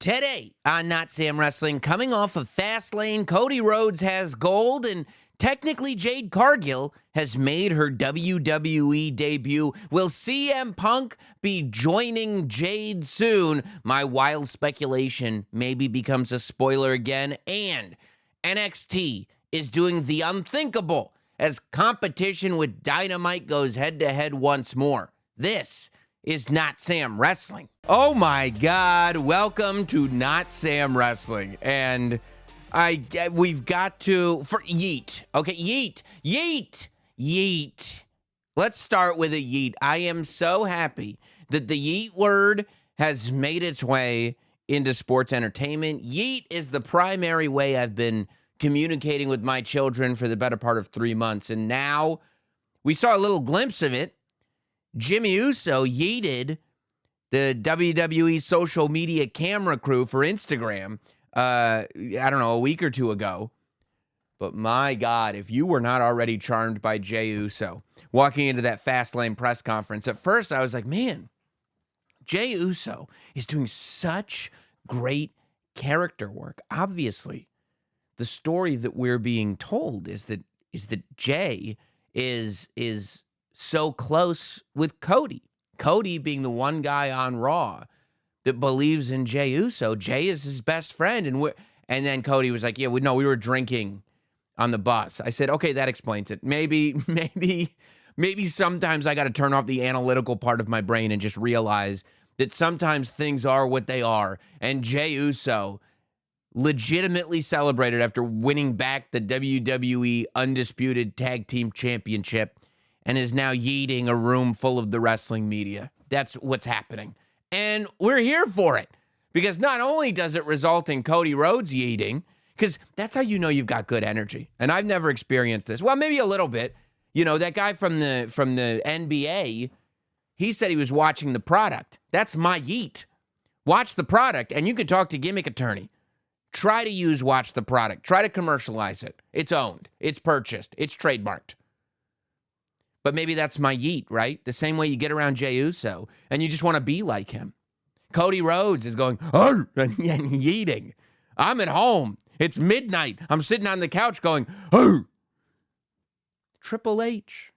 Today on Notsam Wrestling, coming off of Fastlane, Cody Rhodes has gold, and technically Jade Cargill has made her WWE debut. Will CM Punk be joining Jade soon? My wild speculation maybe becomes a spoiler again. And NXT is doing the unthinkable as competition with Dynamite goes head-to-head once more. This is Not Sam Wrestling. Oh my God, welcome to Not Sam Wrestling. And we've got to, for yeet. Okay, yeet. Let's start with a yeet. I am so happy that the yeet word has made its way into sports entertainment. Yeet is the primary way I've been communicating with my children for the better part of 3 months. And now we saw a little glimpse of it. Jey Uso yeeted the WWE social media camera crew for Instagram, I don't know, a week or two ago. But my God, if you were not already charmed by Jey Uso walking into that Fastlane press conference, at first I was like, man, Jey Uso is doing such great character work. Obviously, the story that we're being told is that Jey is so close with Cody. Cody being the one guy on Raw that believes in Jey Uso. Jey is his best friend. And then Cody was like, yeah, we were drinking on the bus. I said, okay, that explains it. Maybe sometimes I got to turn off the analytical part of my brain and just realize that sometimes things are what they are. And Jey Uso legitimately celebrated after winning back the WWE Undisputed Tag Team Championship and is now yeeting a room full of the wrestling media. That's what's happening. And we're here for it. Because not only does it result in Cody Rhodes yeeting, because that's how you know you've got good energy. And I've never experienced this. Well, maybe a little bit. You know, that guy from the NBA, he said he was watching the product. That's my yeet. Watch the product, and you can talk to Gimmick Attorney. Try to use watch the product. Try to commercialize it. It's owned. It's purchased. It's trademarked. But maybe that's my yeet, right? The same way you get around Jey Uso and you just want to be like him. Cody Rhodes is going, oh, and yeeting. I'm at home. It's midnight. I'm sitting on the couch going, oh. Triple H,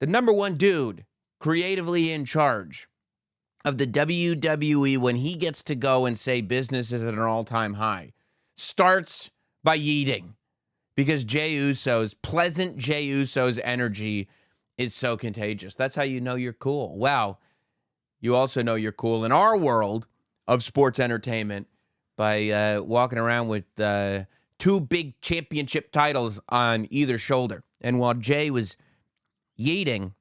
the number one dude creatively in charge of the WWE when he gets to go and say business is at an all-time high, starts by yeeting. Because Jey Uso's energy is so contagious. That's how you know you're cool. Wow. You also know you're cool in our world of sports entertainment by walking around with 2 big championship titles on either shoulder. And while Jey was yeeting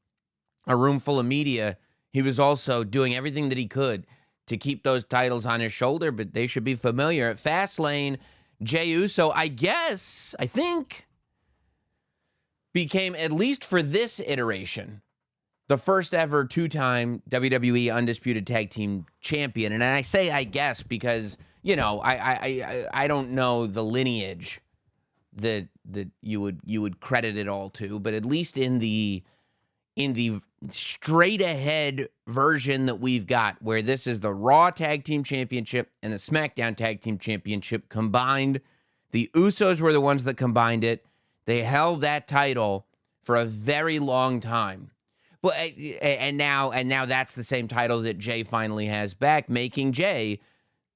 a room full of media, he was also doing everything that he could to keep those titles on his shoulder, but they should be familiar. At Fastlane, Jey Uso, I think, became, at least for this iteration, the first ever 2-time WWE Undisputed Tag Team Champion. And I say I guess because, you know, I don't know the lineage that you would credit it all to, but at least in the straight ahead version that we've got, where this is the Raw Tag Team Championship and the SmackDown Tag Team Championship combined. The Usos were the ones that combined it. They held that title for a very long time. But and now that's the same title that Jey finally has back, making Jey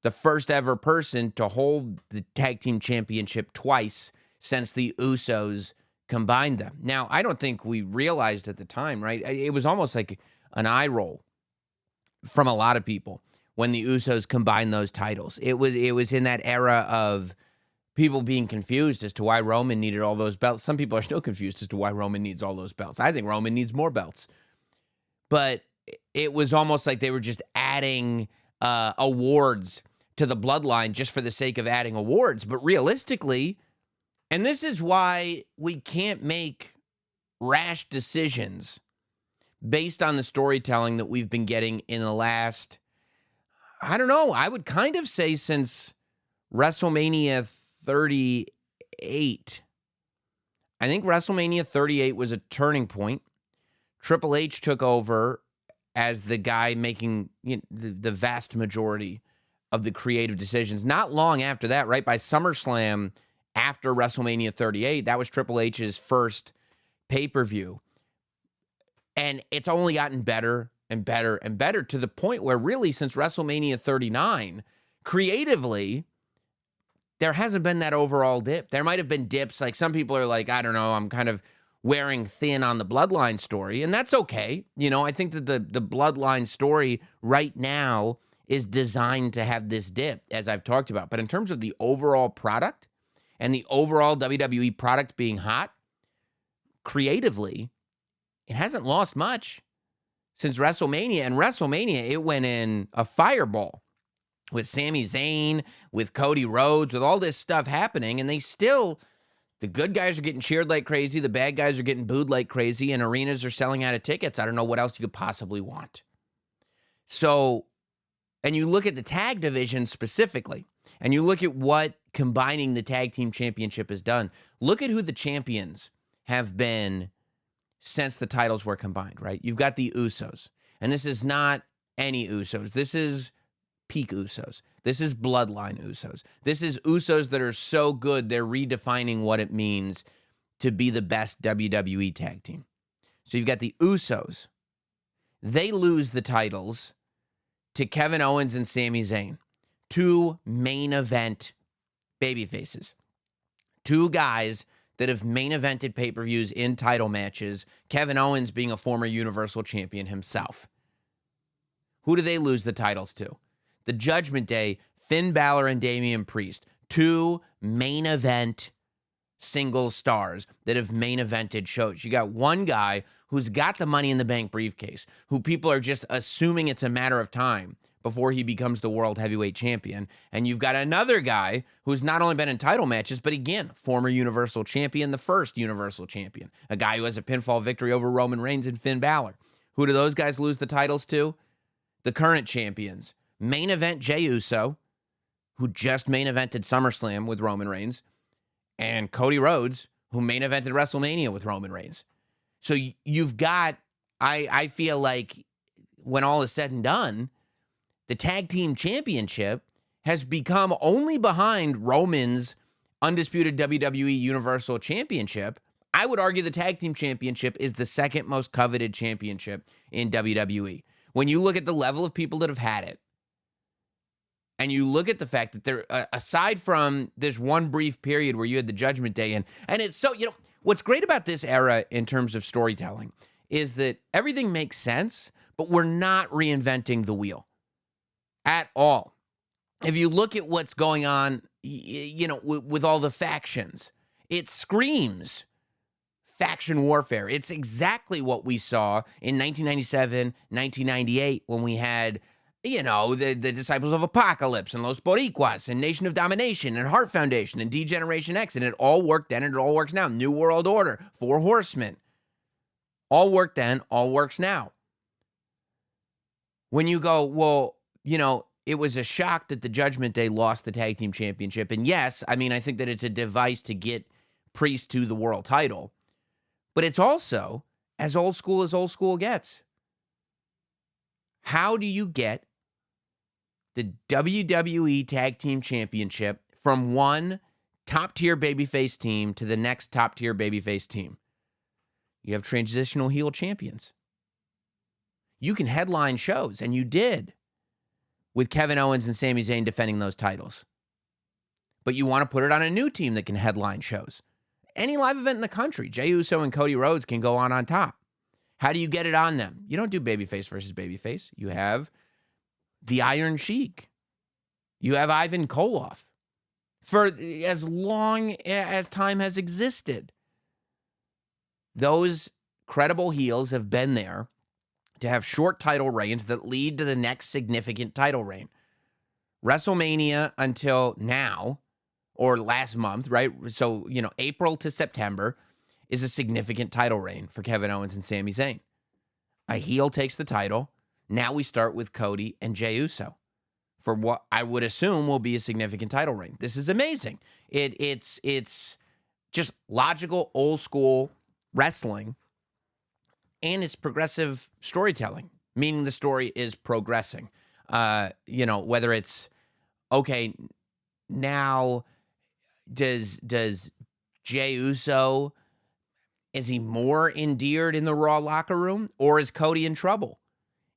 the first ever person to hold the Tag Team Championship twice since the Usos combined them. Now, I don't think we realized at the time, right? It was almost like an eye roll from a lot of people when the Usos combined those titles. It was in that era of people being confused as to why Roman needed all those belts. Some people are still confused as to why Roman needs all those belts. I think Roman needs more belts. But it was almost like they were just adding awards to the Bloodline just for the sake of adding awards. But realistically, and this is why we can't make rash decisions based on the storytelling that we've been getting in the last, I don't know, I would kind of say since WrestleMania 38. I think WrestleMania 38 was a turning point. Triple H took over as the guy making the vast majority of the creative decisions. Not long after that, right by SummerSlam, after WrestleMania 38, that was Triple H's first pay-per-view. And it's only gotten better and better and better to the point where really since WrestleMania 39, creatively, there hasn't been that overall dip. There might have been dips. Like some people are like, I don't know, I'm kind of wearing thin on the Bloodline story. And that's okay. I think that the Bloodline story right now is designed to have this dip, as I've talked about. But in terms of the overall product and the overall WWE product being hot, creatively, it hasn't lost much since WrestleMania. And WrestleMania, it went in a fireball with Sami Zayn, with Cody Rhodes, with all this stuff happening. And the good guys are getting cheered like crazy. The bad guys are getting booed like crazy. And arenas are selling out of tickets. I don't know what else you could possibly want. So, and you look at the tag division specifically, and you look at what combining the tag team championship has done. Look at who the champions have been since the titles were combined, right? You've got the Usos, and this is not any Usos. This is peak Usos. This is Bloodline Usos. This is Usos that are so good, they're redefining what it means to be the best WWE tag team. So you've got the Usos. They lose the titles to Kevin Owens and Sami Zayn, two main event babyfaces, two guys that have main evented pay-per-views in title matches, Kevin Owens being a former Universal Champion himself. Who do they lose the titles to? The Judgment Day, Finn Balor and Damian Priest, two main event single stars that have main evented shows. You got one guy who's got the Money in the Bank briefcase, who people are just assuming it's a matter of time before he becomes the world heavyweight champion. And you've got another guy who's not only been in title matches, but again, former Universal Champion, the first Universal Champion, a guy who has a pinfall victory over Roman Reigns and Finn Balor. Who do those guys lose the titles to? The current champions. Main event Jey Uso, who just main evented SummerSlam with Roman Reigns, and Cody Rhodes, who main evented WrestleMania with Roman Reigns. So you've got, I feel like when all is said and done, the tag team championship has become only behind Roman's undisputed WWE Universal Championship. I would argue the tag team championship is the second most coveted championship in WWE. When you look at the level of people that have had it, and you look at the fact that there, aside from this one brief period where you had the Judgment Day, and it's so, what's great about this era in terms of storytelling is that everything makes sense, but we're not reinventing the wheel at all. If you look at what's going on, with all the factions, it screams faction warfare. It's exactly what we saw in 1997, 1998 when we had the Disciples of Apocalypse and Los Boricuas and Nation of Domination and Heart Foundation and D-Generation X, and it all worked then and it all works now. New World Order, Four Horsemen. All worked then, all works now. When you go, well, it was a shock that the Judgment Day lost the tag team championship. And yes, I think that it's a device to get Priest to the world title. But it's also as old school gets. How do you get the WWE Tag Team Championship from one top-tier babyface team to the next top-tier babyface team? You have transitional heel champions. You can headline shows, and you did, with Kevin Owens and Sami Zayn defending those titles. But you want to put it on a new team that can headline shows. Any live event in the country, Jey Uso and Cody Rhodes can go on top. How do you get it on them? You don't do babyface versus babyface. You have the Iron Sheik. You have Ivan Koloff. For as long as time has existed, those credible heels have been there to have short title reigns that lead to the next significant title reign. WrestleMania until now, or last month, right? So, April to September is a significant title reign for Kevin Owens and Sami Zayn. A heel takes the title. Now we start with Cody and Jey Uso for what I would assume will be a significant title reign. This is amazing. It's just logical, old school wrestling, and it's progressive storytelling. meaning the story is progressing. Whether it's, okay, now does Jey Uso, is he more endeared in the Raw locker room, or is Cody in trouble?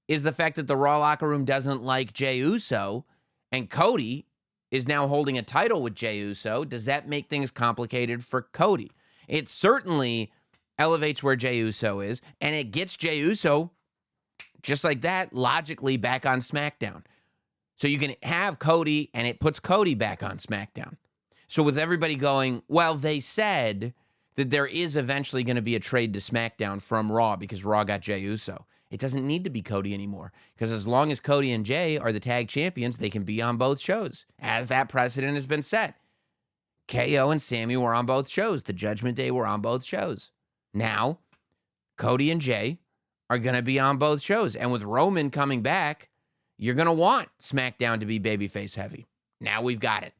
Is the fact that the Raw locker room doesn't like Jey Uso and Cody is now holding a title with Jey Uso, does that make things complicated for Cody? It certainly elevates where Jey Uso is, and it gets Jey Uso, just like that, logically back on SmackDown. So you can have Cody, and it puts Cody back on SmackDown. So with everybody going, well, they said that there is eventually going to be a trade to SmackDown from Raw because Raw got Jey Uso. It doesn't need to be Cody anymore, because as long as Cody and Jey are the tag champions, they can be on both shows, as that precedent has been set. KO and Sammy were on both shows. The Judgment Day were on both shows. Now, Cody and Jey are going to be on both shows. And with Roman coming back, you're going to want SmackDown to be babyface heavy. Now we've got it.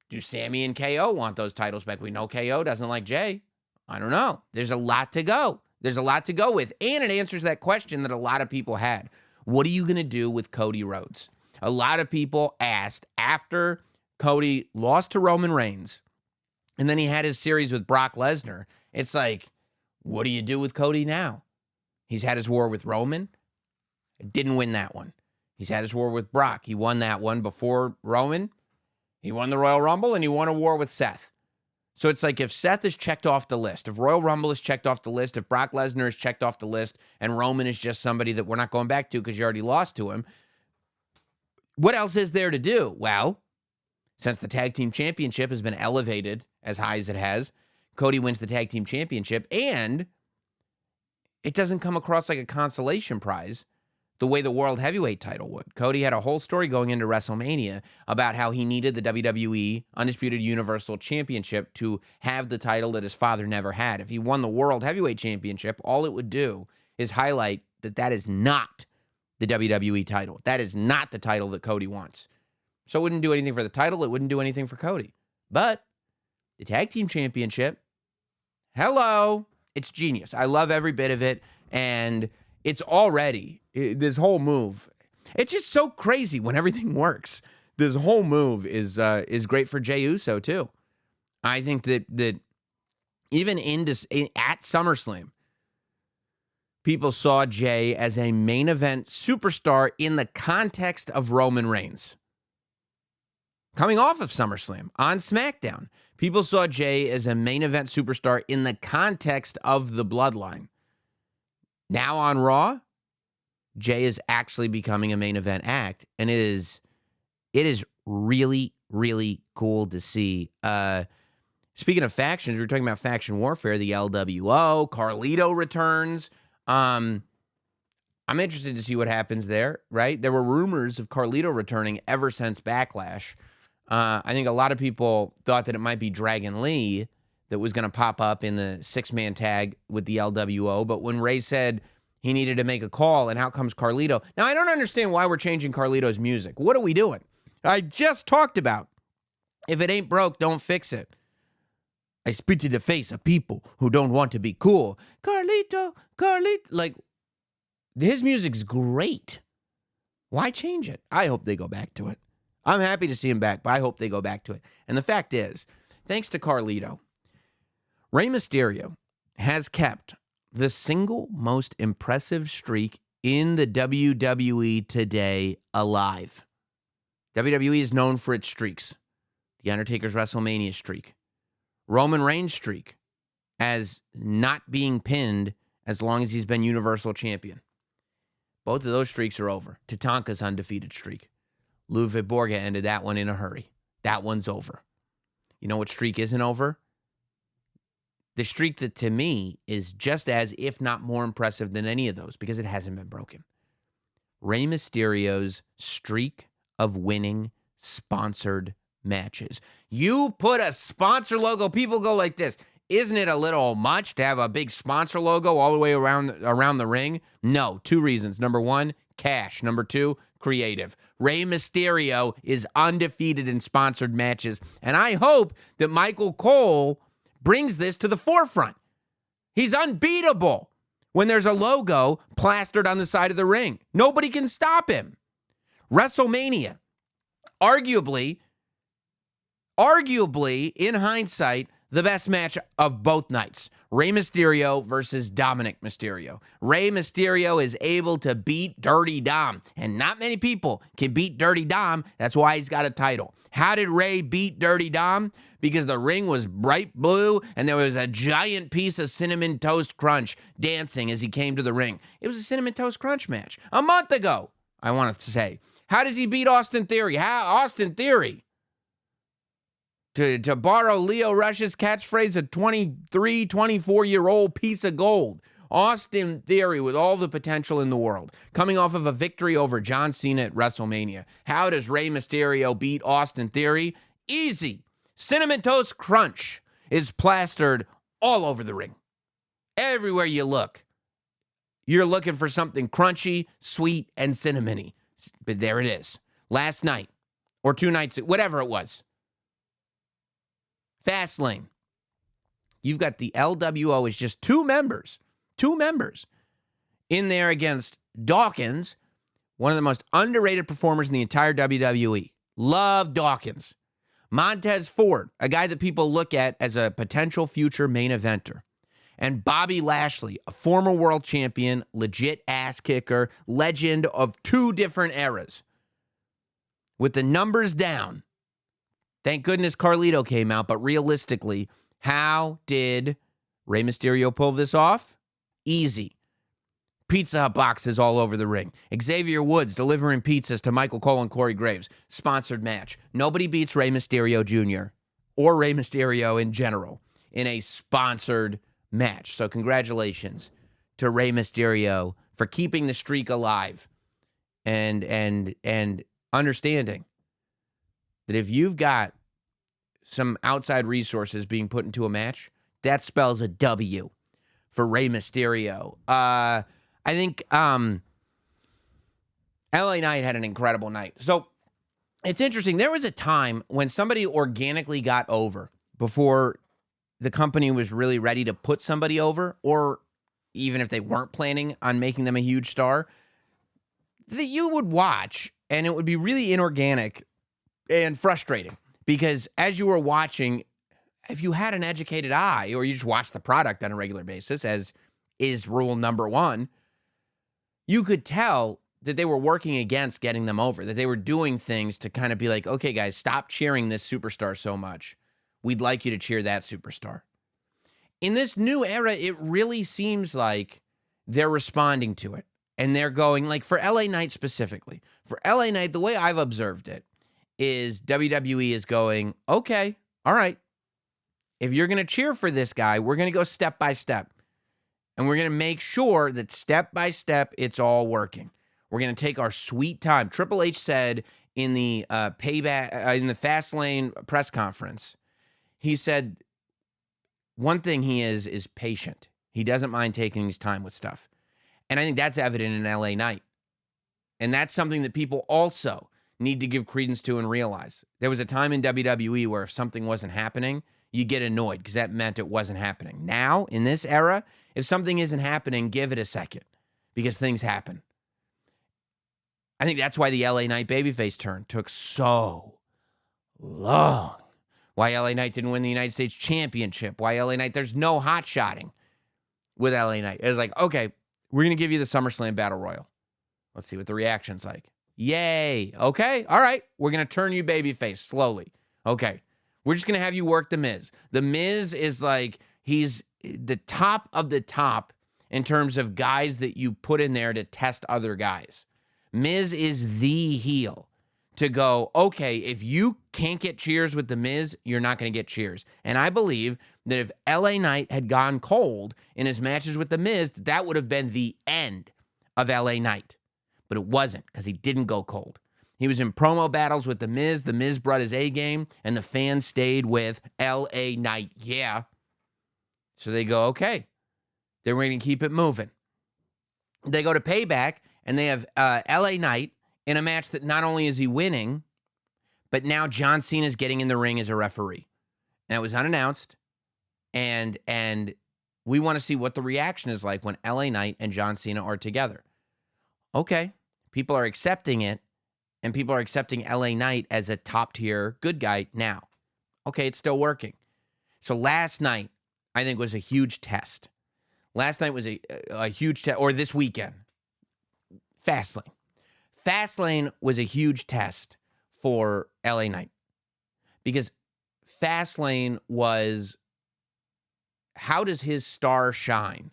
Do Sammy and KO want those titles back? We know KO doesn't like Jey. I don't know. There's a lot to go. There's a lot to go with. And it answers that question that a lot of people had. What are you going to do with Cody Rhodes? A lot of people asked after Cody lost to Roman Reigns, and then he had his series with Brock Lesnar. It's like, what do you do with Cody now? He's had his war with Roman. Didn't win that one. He's had his war with Brock. He won that one before Roman. He won the Royal Rumble, and he won a war with Seth. So it's like, if Seth is checked off the list, if Royal Rumble is checked off the list, if Brock Lesnar is checked off the list, and Roman is just somebody that we're not going back to because you already lost to him, what else is there to do? Well, since the tag team championship has been elevated as high as it has, Cody wins the tag team championship, and it doesn't come across like a consolation prize the way the World Heavyweight title would. Cody had a whole story going into WrestleMania about how he needed the WWE Undisputed Universal Championship to have the title that his father never had. If he won the World Heavyweight Championship, all it would do is highlight that that is not the WWE title. That is not the title that Cody wants. So it wouldn't do anything for the title. It wouldn't do anything for Cody. But the Tag Team Championship, hello, it's genius. I love every bit of it, and it's already, this whole move, it's just so crazy when everything works. This whole move is great for Jey Uso, too. I think that even at SummerSlam, people saw Jey as a main event superstar in the context of Roman Reigns. Coming off of SummerSlam on SmackDown, people saw Jey as a main event superstar in the context of the Bloodline. Now on Raw, Jey is actually becoming a main event act, and it is really, really cool to see. Speaking of factions, we were talking about faction warfare, the LWO, Carlito returns. I'm interested to see what happens there, right? There were rumors of Carlito returning ever since Backlash. I think a lot of people thought that it might be Dragon Lee that was going to pop up in the six-man tag with the LWO, but when Ray said he needed to make a call, and out comes Carlito. Now, I don't understand why we're changing Carlito's music. What are we doing? I just talked about, if it ain't broke, don't fix it. I spit to the face of people who don't want to be cool. Carlito, like, his music's great. Why change it? I hope they go back to it. I'm happy to see him back, but I hope they go back to it. And the fact is, thanks to Carlito, Rey Mysterio has kept the single most impressive streak in the WWE today alive. WWE is known for its streaks. The Undertaker's WrestleMania streak. Roman Reigns' streak as not being pinned as long as he's been Universal Champion. Both of those streaks are over. Tatanka's undefeated streak. Ludwig Borga ended that one in a hurry. That one's over. You know what streak isn't over? The streak that, to me, is just as, if not more impressive than any of those, because it hasn't been broken. Rey Mysterio's streak of winning sponsored matches. You put a sponsor logo, people go like this. Isn't it a little much to have a big sponsor logo all the way around the ring? No, two reasons. Number one, cash. Number two, creative. Rey Mysterio is undefeated in sponsored matches, and I hope that Michael Cole brings this to the forefront. He's unbeatable. when there's a logo plastered on the side of the ring. Nobody can stop him. WrestleMania, arguably, in hindsight, the best match of both nights. Rey Mysterio versus Dominic Mysterio. Rey Mysterio is able to beat Dirty Dom, and not many people can beat Dirty Dom. That's why he's got a title. How did Rey beat Dirty Dom? Because the ring was bright blue, and there was a giant piece of Cinnamon Toast Crunch dancing as he came to the ring. It was a Cinnamon Toast Crunch match a month ago, I wanted to say. How does he beat Austin Theory? Austin Theory, to borrow Leo Rush's catchphrase, a 23, 24-year-old piece of gold. Austin Theory with all the potential in the world, coming off of a victory over John Cena at WrestleMania. How does Rey Mysterio beat Austin Theory? Easy. Cinnamon Toast Crunch is plastered all over the ring. Everywhere you look, you're looking for something crunchy, sweet, and cinnamony. But there it is. Last night, or 2 nights, whatever it was. Fastlane. You've got the LWO as just 2 members in there against Dawkins, one of the most underrated performers in the entire WWE. Love Dawkins. Montez Ford, a guy that people look at as a potential future main eventer. And Bobby Lashley, a former world champion, legit ass kicker, legend of 2 different eras. With the numbers down, thank goodness Carlito came out, but realistically, how did Rey Mysterio pull this off? Easy. Pizza Hut boxes all over the ring. Xavier Woods delivering pizzas to Michael Cole and Corey Graves. Sponsored match. Nobody beats Rey Mysterio Jr. or Rey Mysterio in general in a sponsored match. So congratulations to Rey Mysterio for keeping the streak alive and understanding that if you've got some outside resources being put into a match, that spells a W for Rey Mysterio. I think LA Knight had an incredible night. So it's interesting. There was a time when somebody organically got over before the company was really ready to put somebody over, or even if they weren't planning on making them a huge star, that you would watch, and it would be really inorganic and frustrating. Because as you were watching, if you had an educated eye, or you just watch the product on a regular basis, as is rule number 1, you could tell that they were working against getting them over, that they were doing things to kind of be like, okay, guys, stop cheering this superstar so much. We'd like you to cheer that superstar. In this new era, it really seems like they're responding to it. And they're going, like for LA Knight specifically, for LA Knight, the way I've observed it is WWE is going, okay, all right. If you're going to cheer for this guy, we're going to go step by step. And we're going to make sure that step by step, it's all working. We're going to take our sweet time. Triple H said in the in the Fastlane press conference, he said one thing he is patient. He doesn't mind taking his time with stuff. And I think that's evident in LA Knight. And that's something that people also need to give credence to and realize. There was a time in WWE where if something wasn't happening, you get annoyed because that meant it wasn't happening. Now, in this era, if something isn't happening, give it a second because things happen. I think that's why the LA Knight babyface turn took so long. Why LA Knight didn't win the United States Championship. Why LA Knight, there's no hot-shotting with LA Knight. It was like, okay, we're going to give you the SummerSlam Battle Royal. Let's see what the reaction's like. Yay. Okay. All right. We're going to turn you babyface slowly. Okay. We're just going to have you work The Miz. The Miz is like, he's the top of the top in terms of guys that you put in there to test other guys. Miz is the heel to go, okay, if you can't get cheers with The Miz, you're not going to get cheers. And I believe that if LA Knight had gone cold in his matches with The Miz, that would have been the end of LA Knight. But it wasn't because he didn't go cold. He was in promo battles with The Miz. The Miz brought his A game, and the fans stayed with LA Knight. Yeah. So they go, okay. They're going to keep it moving. They go to Payback, and they have LA Knight in a match that not only is he winning, but now John Cena's getting in the ring as a referee. And it was unannounced, and We want to see what the reaction is like when LA Knight and John Cena are together. Okay, people are accepting it, and people are accepting LA Knight as a top-tier good guy now. Okay, it's still working. So last night, I think, was a huge test. Last night was a huge test, or this weekend, Fastlane. Fastlane was a huge test for LA Knight because Fastlane was, how does his star shine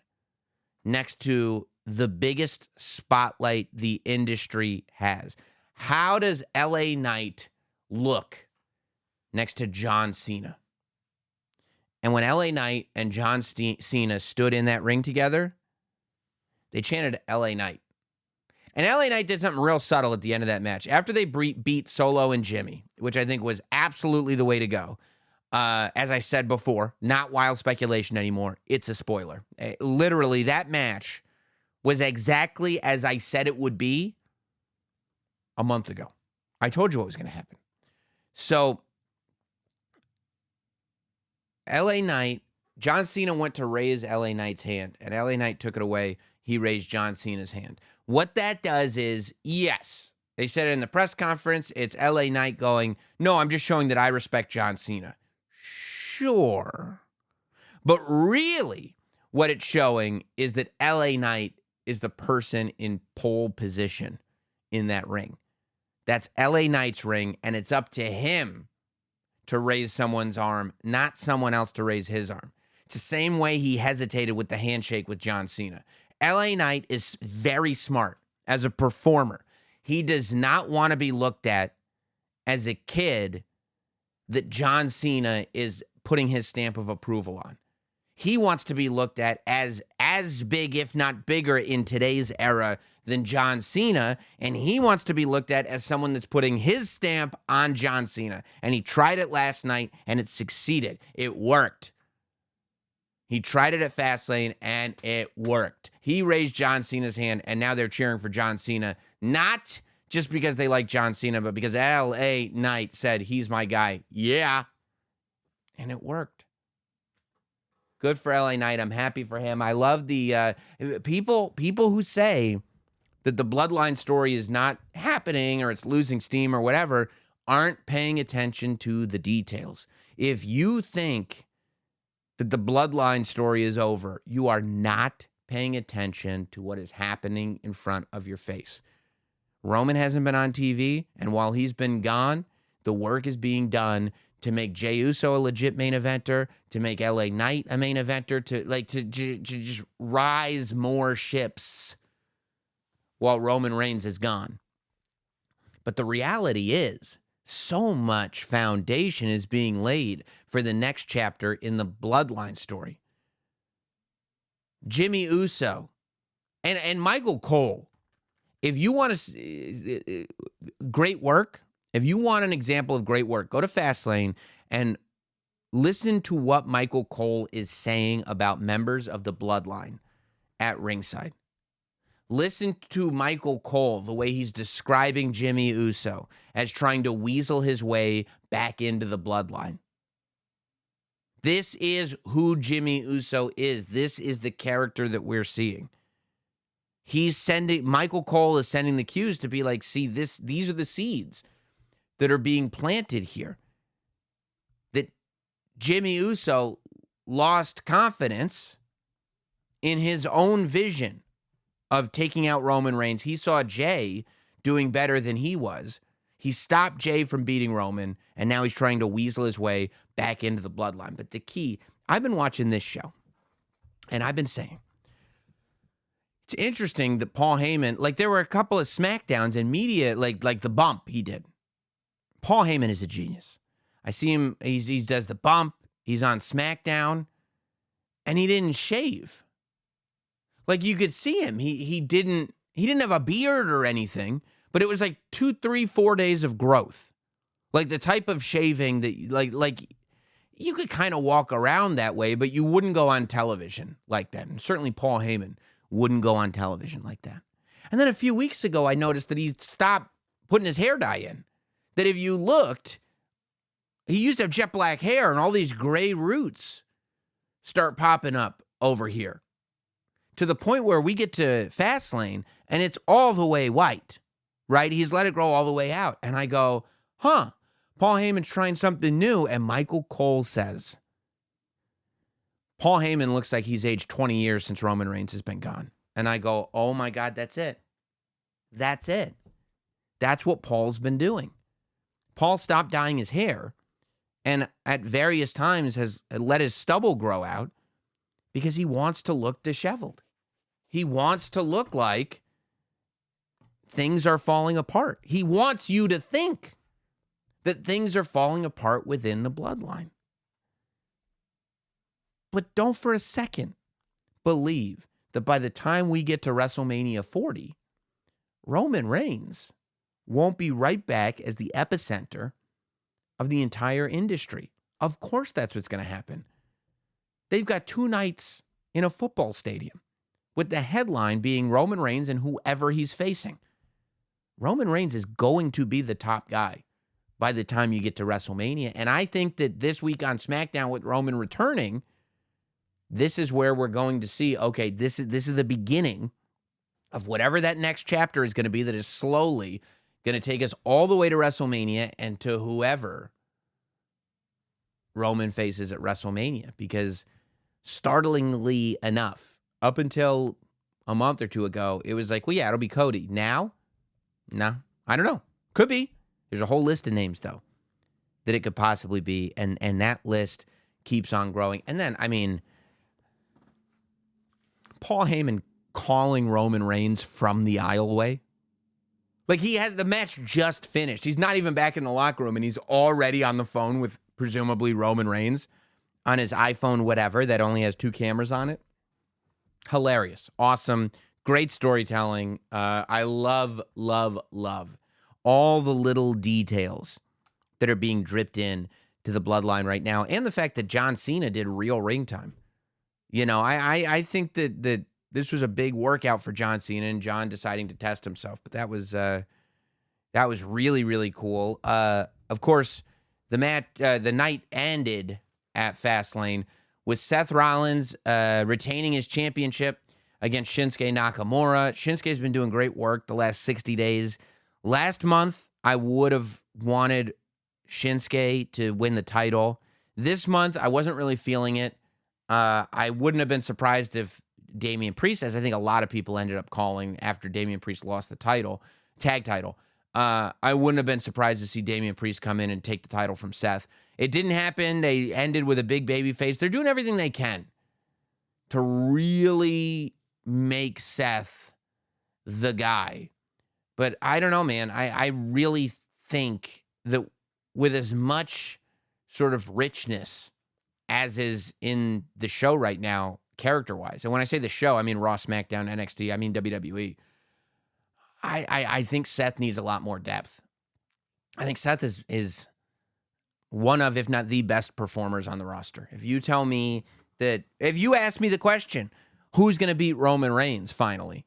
next to the biggest spotlight the industry has? How does LA Knight look next to John Cena? And when LA Knight and John Cena stood in that ring together, they chanted LA Knight. And LA Knight did something real subtle at the end of that match. After they beat Solo and Jimmy, which I think was absolutely the way to go. As I said before, not wild speculation anymore. It's a spoiler. Literally, that match was exactly as I said it would be a month ago. I told you what was going to happen. So, LA Knight, John Cena went to raise LA Knight's hand, and LA Knight took it away. He raised John Cena's hand. What that does is, yes, they said it in the press conference, it's LA Knight going, no, I'm just showing that I respect John Cena. Sure. But really, what it's showing is that LA Knight is the person in pole position in that ring. That's LA Knight's ring, and it's up to him to raise someone's arm, not someone else to raise his arm. It's the same way he hesitated with the handshake with John Cena. LA Knight is very smart as a performer. He does not want to be looked at as a kid that John Cena is putting his stamp of approval on. He wants to be looked at as big, if not bigger, in today's era than John Cena, and he wants to be looked at as someone that's putting his stamp on John Cena. And he tried it last night, and it succeeded. It worked. He tried it at Fastlane, and it worked. He raised John Cena's hand, and now they're cheering for John Cena, not just because they like John Cena, but because LA Knight said, he's my guy. Yeah. And it worked. Good for LA Knight. I'm happy for him. I love the people who say that the Bloodline story is not happening or it's losing steam or whatever aren't paying attention to the details. If you think that the Bloodline story is over, you are not paying attention to what is happening in front of your face. Roman hasn't been on TV, and while he's been gone, the work is being done to make Jey Uso a legit main eventer, to make LA Knight a main eventer, to just rise more ships while Roman Reigns is gone. But the reality is, so much foundation is being laid for the next chapter in the Bloodline story. Jimmy Uso and Michael Cole. If you want to great work, if you want an example of great work, go to Fastlane and listen to what Michael Cole is saying about members of the Bloodline at ringside. Listen to Michael Cole, the way he's describing Jimmy Uso as trying to weasel his way back into the Bloodline. This is who Jimmy Uso is. This is the character that we're seeing. Michael Cole is sending the cues to be like, see, these are the seeds that are being planted here. That Jimmy Uso lost confidence in his own vision of taking out Roman Reigns. He saw Jey doing better than he was. He stopped Jey from beating Roman, and now he's trying to weasel his way back into the Bloodline. But the key, I've been watching this show, and I've been saying, it's interesting that Paul Heyman, like there were a couple of SmackDowns in media, like the bump he did. Paul Heyman is a genius. I see him, he does the bump, he's on SmackDown, and he didn't shave. Like you could see him. He didn't have a beard or anything, but it was like 2, 3, 4 days of growth. Like the type of shaving that like you could kind of walk around that way, but you wouldn't go on television like that. And certainly Paul Heyman wouldn't go on television like that. And then a few weeks ago, I noticed that he stopped putting his hair dye in. That if you looked, he used to have jet black hair and all these gray roots start popping up over here. To the point where we get to Fastlane and it's all the way white, right? He's let it grow all the way out. And I go, huh, Paul Heyman's trying something new. And Michael Cole says, Paul Heyman looks like he's aged 20 years since Roman Reigns has been gone. And I go, oh my God, that's it. That's it. That's what Paul's been doing. Paul stopped dyeing his hair and at various times has let his stubble grow out because he wants to look disheveled. He wants to look like things are falling apart. He wants you to think that things are falling apart within the bloodline. But don't for a second believe that by the time we get to WrestleMania 40, Roman Reigns won't be right back as the epicenter of the entire industry. Of course that's what's going to happen. They've got 2 nights in a football stadium with the headline being Roman Reigns and whoever he's facing. Roman Reigns is going to be the top guy by the time you get to WrestleMania. And I think that this week on SmackDown with Roman returning, this is where we're going to see, okay, this is the beginning of whatever that next chapter is going to be that is slowly going to take us all the way to WrestleMania and to whoever Roman faces at WrestleMania. Because startlingly enough, up until a month or two ago, it was like, well, yeah, it'll be Cody. Now, no, I don't know. Could be. There's a whole list of names, though, that it could possibly be. And that list keeps on growing. And then, I mean, Paul Heyman calling Roman Reigns from the aisleway. Like, he has the match just finished. He's not even back in the locker room, and he's already on the phone with presumably Roman Reigns on his iPhone, whatever, that only has 2 cameras on it. Hilarious. Awesome. Great storytelling. I love, love, love all the little details that are being dripped in to the bloodline right now. And the fact that John Cena did real ring time. You know, I think that this was a big workout for John Cena and John deciding to test himself. But that was really, really cool. Of course, the night ended at Fastlane with Seth Rollins retaining his championship against Shinsuke Nakamura. Shinsuke's been doing great work the last 60 days. Last month, I would have wanted Shinsuke to win the title. This month, I wasn't really feeling it. I wouldn't have been surprised if Damian Priest, as I think a lot of people ended up calling after Damian Priest lost the title, tag title. I wouldn't have been surprised to see Damian Priest come in and take the title from Seth. It didn't happen. They ended with a big baby face. They're doing everything they can to really make Seth the guy. But I don't know, man. I really think that with as much sort of richness as is in the show right now, character-wise, and when I say the show, I mean Raw, SmackDown, NXT, I mean WWE, I think Seth needs a lot more depth. I think Seth is one of, if not the best performers on the roster. If you tell me that, if you ask me the question, who's going to beat Roman Reigns finally?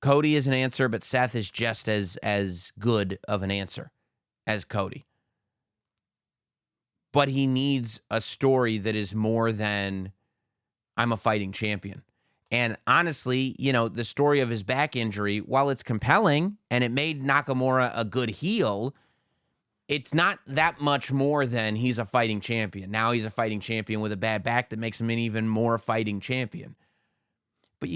Cody is an answer, but Seth is just as good of an answer as Cody. But he needs a story that is more than I'm a fighting champion. And honestly, you know, the story of his back injury, while it's compelling and it made Nakamura a good heel, it's not that much more than he's a fighting champion. Now he's a fighting champion with a bad back that makes him an even more fighting champion. But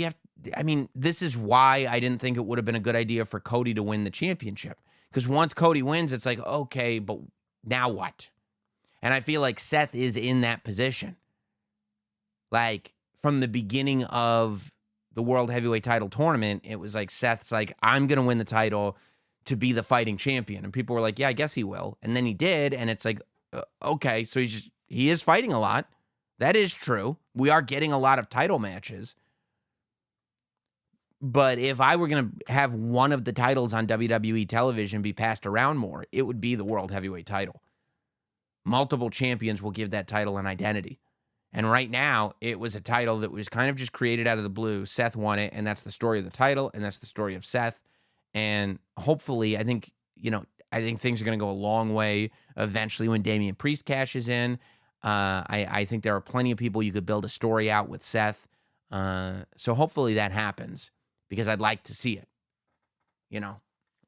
this is why I didn't think it would have been a good idea for Cody to win the championship. Because once Cody wins, it's like, okay, but now what? And I feel like Seth is in that position. Like, from the beginning of the World Heavyweight title tournament, it was like Seth's like, I'm going to win the title to be the fighting champion. And people were like, yeah, I guess he will. And then he did. And it's like, okay, so he is fighting a lot. That is true. We are getting a lot of title matches. But if I were going to have one of the titles on WWE television be passed around more, it would be the World Heavyweight title. Multiple champions will give that title an identity. And right now, it was a title that was kind of just created out of the blue. Seth won it, and that's the story of the title, and that's the story of Seth. And hopefully, I think things are going to go a long way eventually when Damian Priest cashes in. I think there are plenty of people you could build a story out with Seth. So hopefully that happens because I'd like to see it. You know,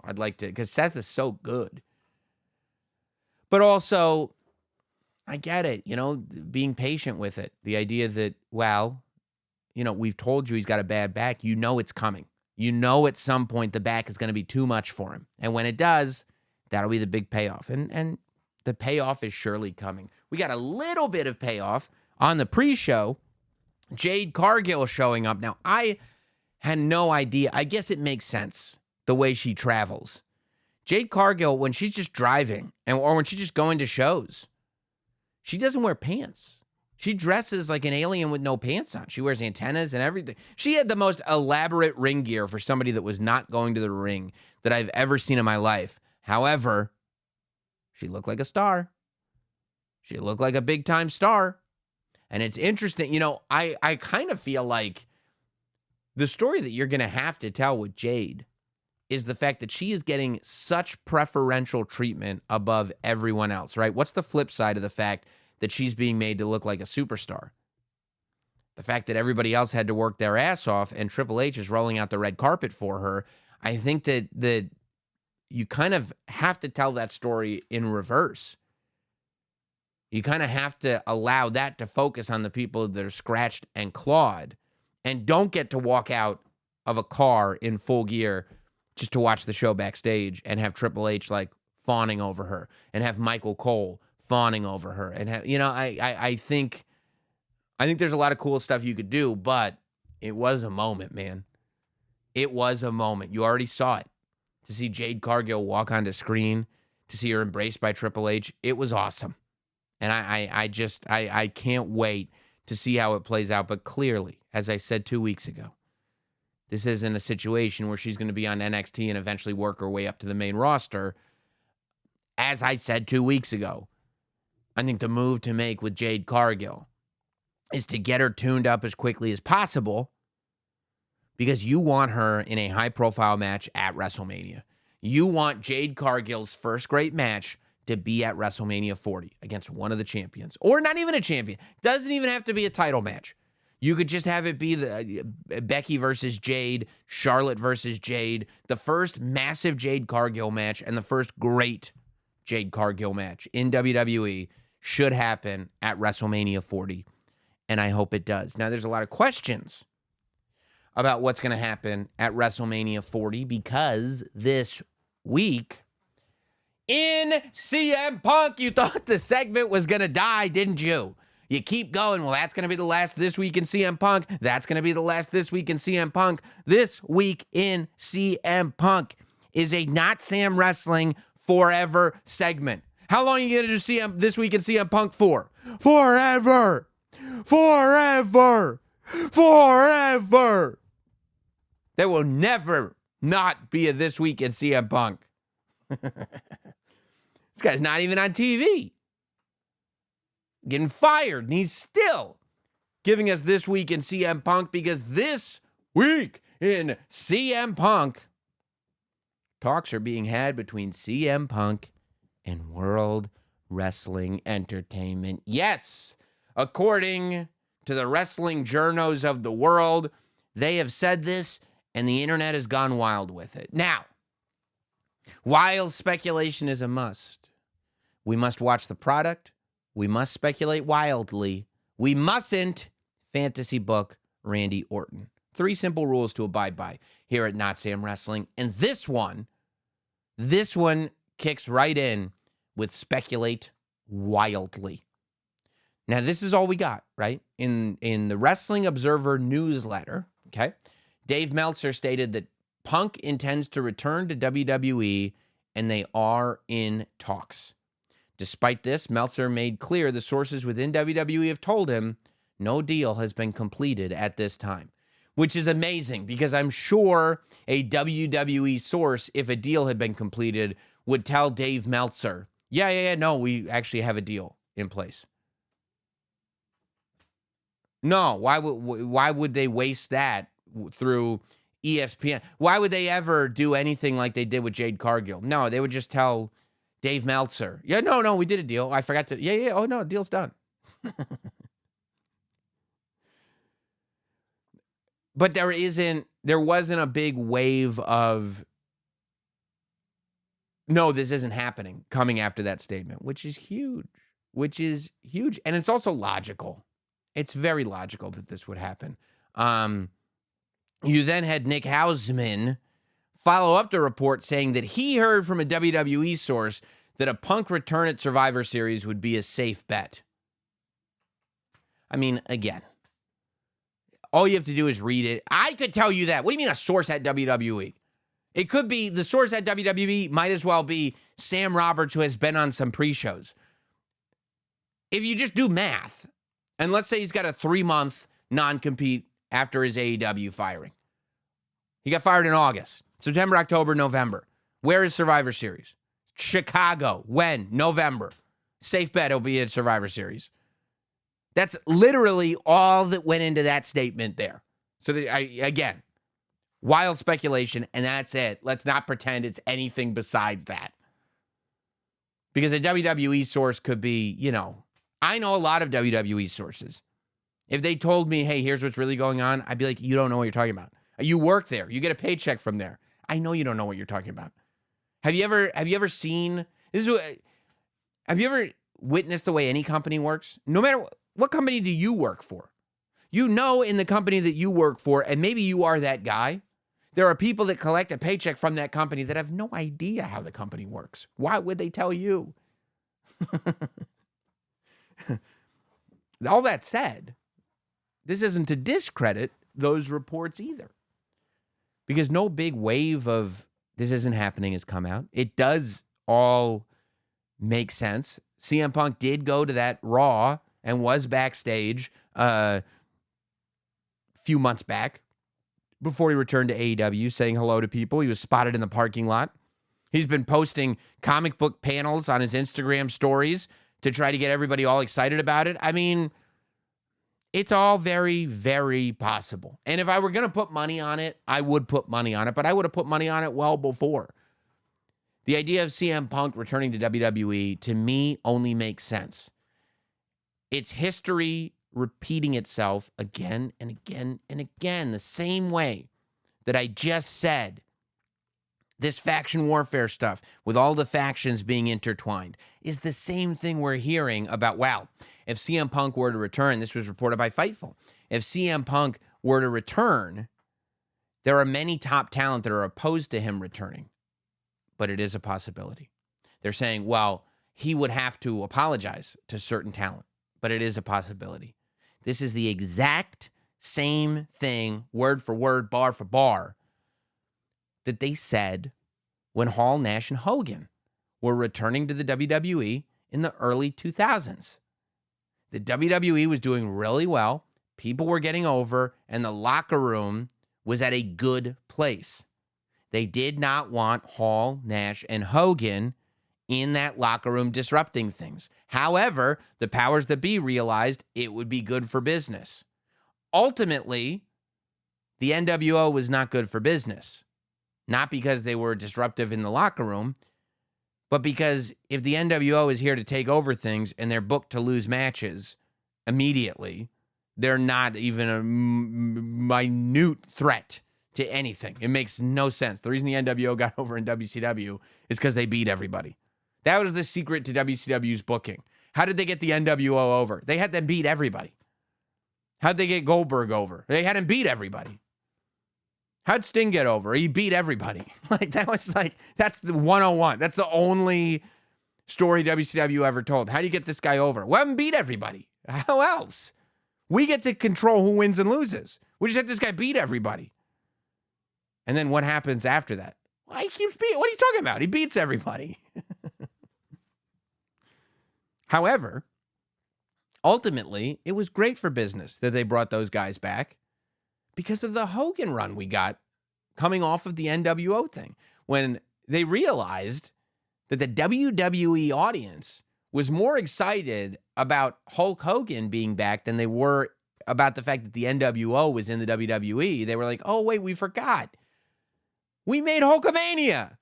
I'd like to, because Seth is so good. But also, I get it, being patient with it. The idea that, well, we've told you he's got a bad back. You know it's coming. You know at some point the back is going to be too much for him. And when it does, that'll be the big payoff. And the payoff is surely coming. We got a little bit of payoff on the pre-show. Jade Cargill showing up. Now, I had no idea. I guess it makes sense the way she travels. Jade Cargill, when she's just driving or when she's just going to shows, she doesn't wear pants. She dresses like an alien with no pants on. She wears antennas and everything. She had the most elaborate ring gear for somebody that was not going to the ring that I've ever seen in my life. However, she looked like a star. She looked like a big-time star. And it's interesting. I kind of feel like the story that you're going to have to tell with Jade is the fact that she is getting such preferential treatment above everyone else, right? What's the flip side of the fact that she's being made to look like a superstar? The fact that everybody else had to work their ass off and Triple H is rolling out the red carpet for her. I think that you kind of have to tell that story in reverse. You kind of have to allow that to focus on the people that are scratched and clawed and don't get to walk out of a car in full gear just to watch the show backstage and have Triple H like fawning over her and have Michael Cole fawning over her. And have, I think there's a lot of cool stuff you could do, but it was a moment, man. It was a moment. You already saw it. To see Jade Cargill walk onto screen, to see her embraced by Triple H, it was awesome. And I can't wait to see how it plays out. But clearly, as I said 2 weeks ago, this isn't a situation where she's going to be on NXT and eventually work her way up to the main roster. As I said 2 weeks ago, I think the move to make with Jade Cargill is to get her tuned up as quickly as possible because you want her in a high-profile match at WrestleMania. You want Jade Cargill's first great match to be at WrestleMania 40 against one of the champions. Or not even a champion. Doesn't even have to be a title match. You could just have it be the Becky versus Jade, Charlotte versus Jade, the first massive Jade Cargill match and the first great Jade Cargill match in WWE should happen at WrestleMania 40. And I hope it does. Now, there's a lot of questions about what's going to happen at WrestleMania 40 because this week in CM Punk, you thought the segment was going to die, didn't you? You keep going. Well, that's going to be the last This Week in CM Punk. That's going to be the last This Week in CM Punk. This Week in CM Punk is a Notsam Wrestling Forever segment. How long are you going to do This Week in CM Punk for? Forever. Forever. Forever. There will never not be a This Week in CM Punk. This guy's not even on TV. Getting fired, and he's still giving us This Week in CM Punk because This Week in CM Punk talks are being had between CM Punk and World Wrestling Entertainment. Yes, according to the wrestling journos of the world, they have said this, and the internet has gone wild with it. Now, while speculation is a must, we must watch the product. We must speculate wildly. We mustn't fantasy book Randy Orton. 3 simple rules to abide by here at Notsam Wrestling. And this one kicks right in with speculate wildly. Now, this is all we got, right? In the Wrestling Observer newsletter, okay, Dave Meltzer stated that Punk intends to return to WWE, and they are in talks. Despite this, Meltzer made clear the sources within WWE have told him no deal has been completed at this time, which is amazing because I'm sure a WWE source, if a deal had been completed, would tell Dave Meltzer, no, we actually have a deal in place. No, why would they waste that through ESPN? Why would they ever do anything like they did with Jade Cargill? No, they would just tell Dave Meltzer, no, we did a deal. I forgot to, oh no, deal's done. But there wasn't a big wave of, no, this isn't happening coming after that statement, which is huge. And it's also logical. It's very logical that this would happen. You then had Nick Hausman follow up the report saying that he heard from a WWE source that a Punk return at Survivor Series would be a safe bet. I mean, again, all you have to do is read it. I could tell you that. What do you mean a source at WWE? It could be the source at WWE, might as well be Sam Roberts, who has been on some pre-shows. If you just do math, and let's say he's got a 3-month non-compete after his AEW firing. He got fired in August, September, October, November. Where is Survivor Series? Chicago. When? November. Safe bet it'll be at Survivor Series. That's literally all that went into that statement there. So, again, wild speculation, and that's it. Let's not pretend it's anything besides that. Because a WWE source could be, I know a lot of WWE sources. If they told me, hey, here's what's really going on, I'd be like, you don't know what you're talking about. You work there. You get a paycheck from there. I know you don't know what you're talking about. Have you ever seen, have you ever witnessed the way any company works? No matter what company do you work for? In the company that you work for, and maybe you are that guy, there are people that collect a paycheck from that company that have no idea how the company works. Why would they tell you? All that said, this isn't to discredit those reports either. Because no big wave of this isn't happening has come out. It does all make sense. CM Punk did go to that Raw and was backstage a few months back before he returned to AEW, saying hello to people. He was spotted in the parking lot. He's been posting comic book panels on his Instagram stories to try to get everybody all excited about it. I mean, it's all very, very possible. And if I were going to put money on it, I would put money on it, but I would have put money on it well before. The idea of CM Punk returning to WWE, to me, only makes sense. It's history repeating itself again and again and again, the same way that I just said. This faction warfare stuff with all the factions being intertwined is the same thing we're hearing about, wow, if CM Punk were to return, this was reported by Fightful, if CM Punk were to return, there are many top talent that are opposed to him returning, but it is a possibility. They're saying, well, he would have to apologize to certain talent, but it is a possibility. This is the exact same thing, word for word, bar for bar, that they said when Hall, Nash, and Hogan were returning to the WWE in the early 2000s. The WWE was doing really well, people were getting over, and the locker room was at a good place. They did not want Hall, Nash, and Hogan in that locker room disrupting things. However, the powers that be realized it would be good for business. Ultimately, the NWO was not good for business. Not because they were disruptive in the locker room, but because if the NWO is here to take over things and they're booked to lose matches immediately, they're not even a minute threat to anything. It makes no sense. The reason the NWO got over in WCW is because they beat everybody. That was the secret to WCW's booking. How did they get the NWO over? They had them beat everybody. How'd they get Goldberg over? They had him beat everybody. How'd Sting get over? He beat everybody. That's the 101. That's the only story WCW ever told. How do you get this guy over? Well, him beat everybody. How else? We get to control who wins and loses. We just had this guy beat everybody. And then what happens after that? Well, he keeps beating. What are you talking about? He beats everybody. However, ultimately, it was great for business that they brought those guys back because of the Hogan run we got coming off of the NWO thing. When they realized that the WWE audience was more excited about Hulk Hogan being back than they were about the fact that the NWO was in the WWE, they were like, oh, wait, we forgot. We made Hulkamania.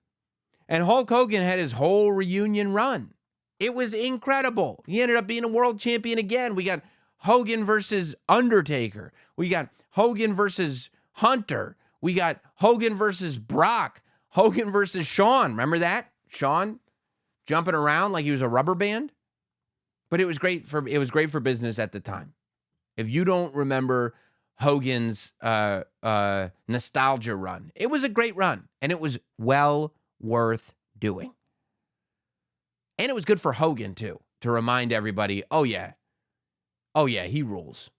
And Hulk Hogan had his whole reunion run. It was incredible. He ended up being a world champion again. We got Hogan versus Undertaker. We got Hogan versus Hunter. We got Hogan versus Brock. Hogan versus Shawn. Remember that? Shawn jumping around like he was a rubber band. But it was great for business at the time. If you don't remember Hogan's nostalgia run, it was a great run, and it was well worth doing. And it was good for Hogan too, to remind everybody, oh yeah, he rules.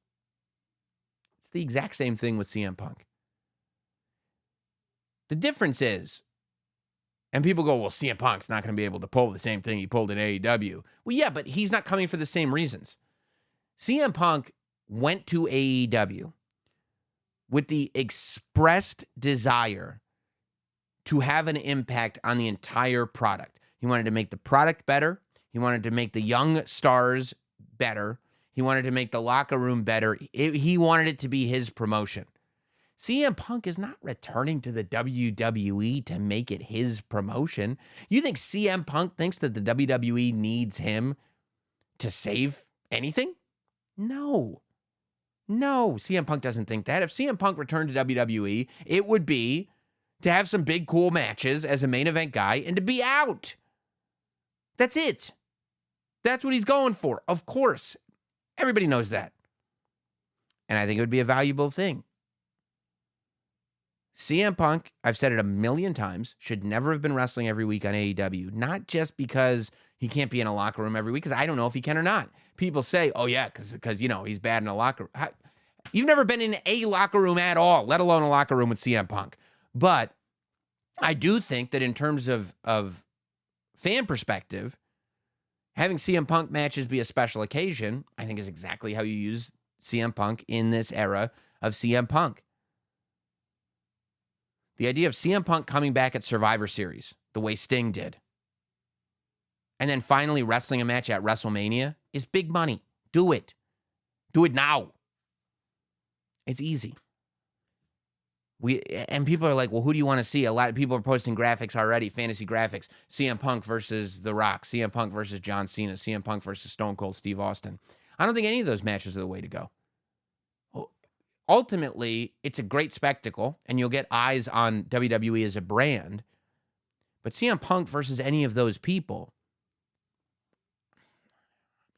It's the exact same thing with CM Punk. The difference is, and people go, well, CM Punk's not going to be able to pull the same thing he pulled in AEW. Well, yeah, but he's not coming for the same reasons. CM Punk went to AEW with the expressed desire to have an impact on the entire product. He wanted to make the product better. He wanted to make the young stars better. He wanted to make the locker room better. He wanted it to be his promotion. CM Punk is not returning to the WWE to make it his promotion. You think CM Punk thinks that the WWE needs him to save anything? No, CM Punk doesn't think that. If CM Punk returned to WWE, it would be to have some big, cool matches as a main event guy and to be out. That's it. That's what he's going for. Of course. Everybody knows that. And I think it would be a valuable thing. CM Punk, I've said it a million times, should never have been wrestling every week on AEW. Not just because he can't be in a locker room every week, because I don't know if he can or not. People say, oh yeah, because he's bad in a locker room. You've never been in a locker room at all, let alone a locker room with CM Punk. But I do think that in terms of fan perspective, having CM Punk matches be a special occasion, I think is exactly how you use CM Punk in this era of CM Punk. The idea of CM Punk coming back at Survivor Series, the way Sting did, and then finally wrestling a match at WrestleMania is big money. Do it. Do it now. It's easy. And people are like, well, who do you want to see? A lot of people are posting graphics already, fantasy graphics. CM Punk versus The Rock, CM Punk versus John Cena, CM Punk versus Stone Cold Steve Austin. I don't think any of those matches are the way to go. Ultimately, it's a great spectacle, and you'll get eyes on WWE as a brand. But CM Punk versus any of those people,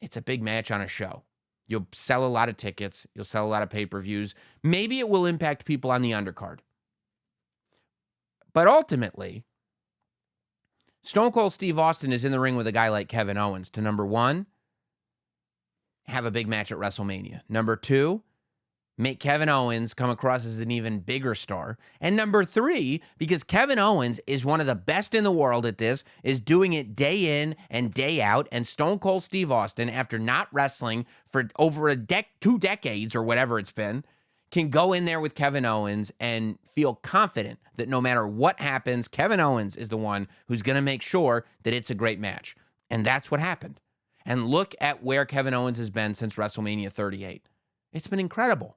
it's a big match on a show. You'll sell a lot of tickets. You'll sell a lot of pay-per-views. Maybe it will impact people on the undercard. But ultimately, Stone Cold Steve Austin is in the ring with a guy like Kevin Owens to, number one, have a big match at WrestleMania. Number two, make Kevin Owens come across as an even bigger star. And number three, because Kevin Owens is one of the best in the world at this, is doing it day in and day out. And Stone Cold Steve Austin, after not wrestling for over 2 decades or whatever it's been, can go in there with Kevin Owens and feel confident that no matter what happens, Kevin Owens is the one who's going to make sure that it's a great match. And that's what happened. And look at where Kevin Owens has been since WrestleMania 38. It's been incredible.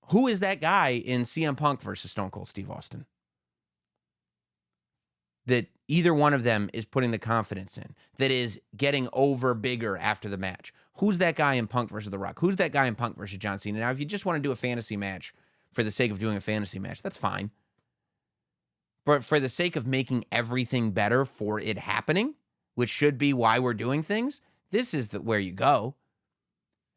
Who is that guy in CM Punk versus Stone Cold Steve Austin that either one of them is putting the confidence in, that is getting over bigger after the match? Who's that guy in Punk versus The Rock? Who's that guy in Punk versus John Cena? Now, if you just want to do a fantasy match for the sake of doing a fantasy match, that's fine. But for the sake of making everything better for it happening, which should be why we're doing things, this is where you go.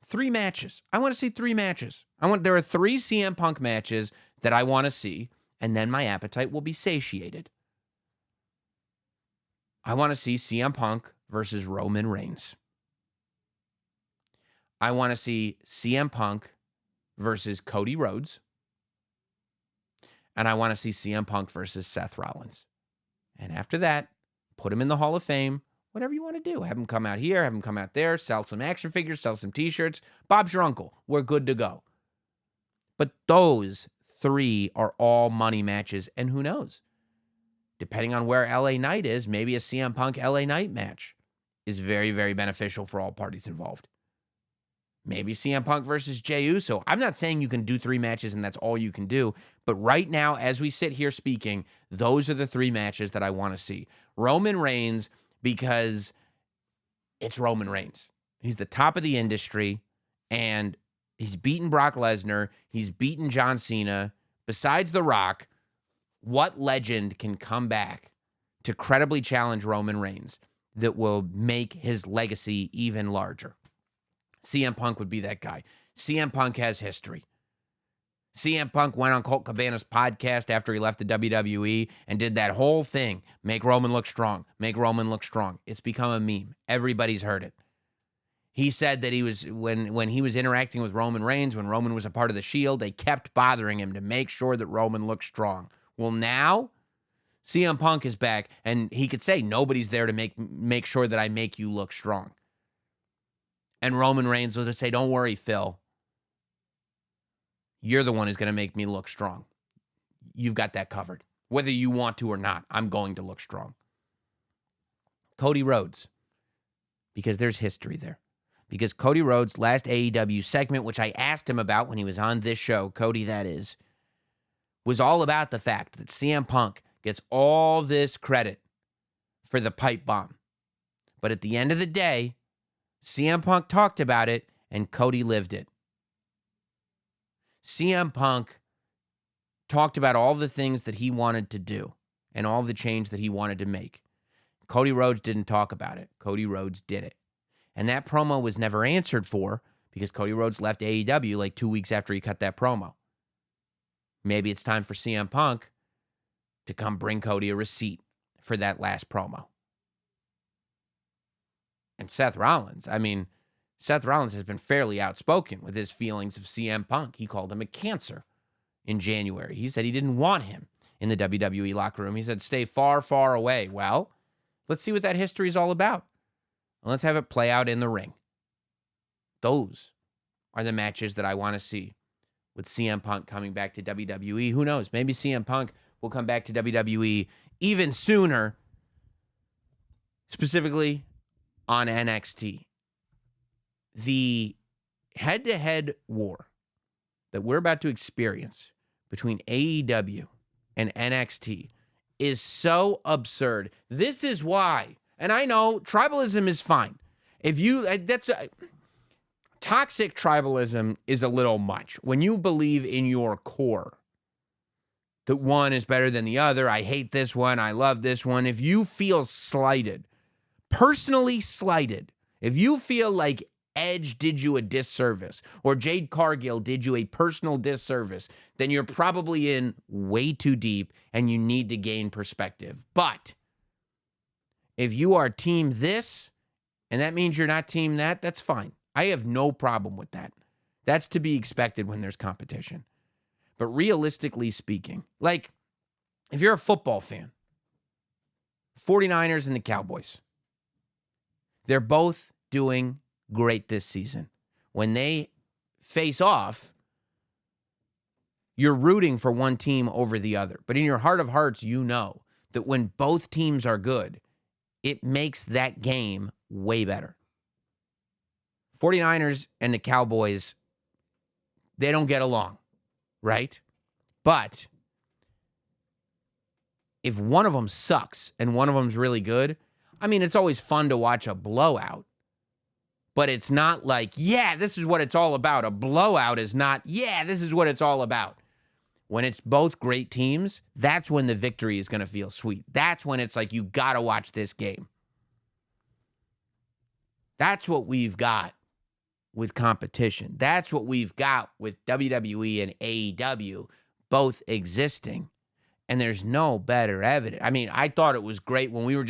3 matches. I want to see 3 matches. There are 3 CM Punk matches that I want to see, and then my appetite will be satiated. I want to see CM Punk versus Roman Reigns. I want to see CM Punk versus Cody Rhodes. And I want to see CM Punk versus Seth Rollins. And after that, put him in the Hall of Fame. Whatever you want to do. Have him come out here, have him come out there, sell some action figures, sell some t-shirts. Bob's your uncle. We're good to go. But those 3 are all money matches. And who knows? Depending on where LA Knight is, maybe a CM Punk LA Knight match is very, very beneficial for all parties involved. Maybe CM Punk versus Jey Uso. I'm not saying you can do 3 matches and that's all you can do, but right now, as we sit here speaking, those are the 3 matches that I want to see. Roman Reigns, because it's Roman Reigns. He's the top of the industry, and he's beaten Brock Lesnar. He's beaten John Cena. Besides The Rock, what legend can come back to credibly challenge Roman Reigns that will make his legacy even larger? CM Punk would be that guy. CM Punk has history. CM Punk went on Colt Cabana's podcast after he left the WWE and did that whole thing. Make Roman look strong. Make Roman look strong. It's become a meme. Everybody's heard it. He said that he was, when he was interacting with Roman Reigns, when Roman was a part of the Shield, they kept bothering him to make sure that Roman looked strong. Well, now CM Punk is back, and he could say, nobody's there to make sure that I make you look strong. And Roman Reigns will say, don't worry, Phil. You're the one who's going to make me look strong. You've got that covered. Whether you want to or not, I'm going to look strong. Cody Rhodes, because there's history there. Because Cody Rhodes' last AEW segment, which I asked him about when he was on this show, Cody that is, was all about the fact that CM Punk gets all this credit for the pipe bomb. But at the end of the day, CM Punk talked about it and Cody lived it. CM Punk talked about all the things that he wanted to do and all the change that he wanted to make. Cody Rhodes didn't talk about it. Cody Rhodes did it. And that promo was never answered for because Cody Rhodes left AEW like 2 weeks after he cut that promo. Maybe it's time for CM Punk to come bring Cody a receipt for that last promo. And Seth Rollins, Seth Rollins has been fairly outspoken with his feelings of CM Punk. He called him a cancer in January. He said he didn't want him in the WWE locker room. He said, stay far, far away. Well, let's see what that history is all about. Let's have it play out in the ring. Those are the matches that I want to see with CM Punk coming back to WWE. Who knows? Maybe CM Punk will come back to WWE even sooner, specifically on NXT. The head-to-head war that we're about to experience between AEW and NXT is so absurd. This is why, and I know tribalism is fine. Toxic tribalism is a little much. When you believe in your core that one is better than the other, I hate this one, I love this one. If you feel slighted, personally slighted, if you feel like Edge did you a disservice or Jade Cargill did you a personal disservice, then you're probably in way too deep and you need to gain perspective. But if you are team this and that means you're not team that, that's fine. I have no problem with that. That's to be expected when there's competition. But realistically speaking, like if you're a football fan, 49ers and the Cowboys, they're both doing great this season. When they face off, you're rooting for one team over the other. But in your heart of hearts, you know that when both teams are good, it makes that game way better. 49ers and the Cowboys, they don't get along, right? But if one of them sucks and one of them's really good, it's always fun to watch a blowout. But it's not like, yeah, this is what it's all about. A blowout is not, yeah, this is what it's all about. When it's both great teams, that's when the victory is going to feel sweet. That's when it's like, you got to watch this game. That's what we've got with competition. That's what we've got with WWE and AEW both existing. And there's no better evidence. I thought it was great when we were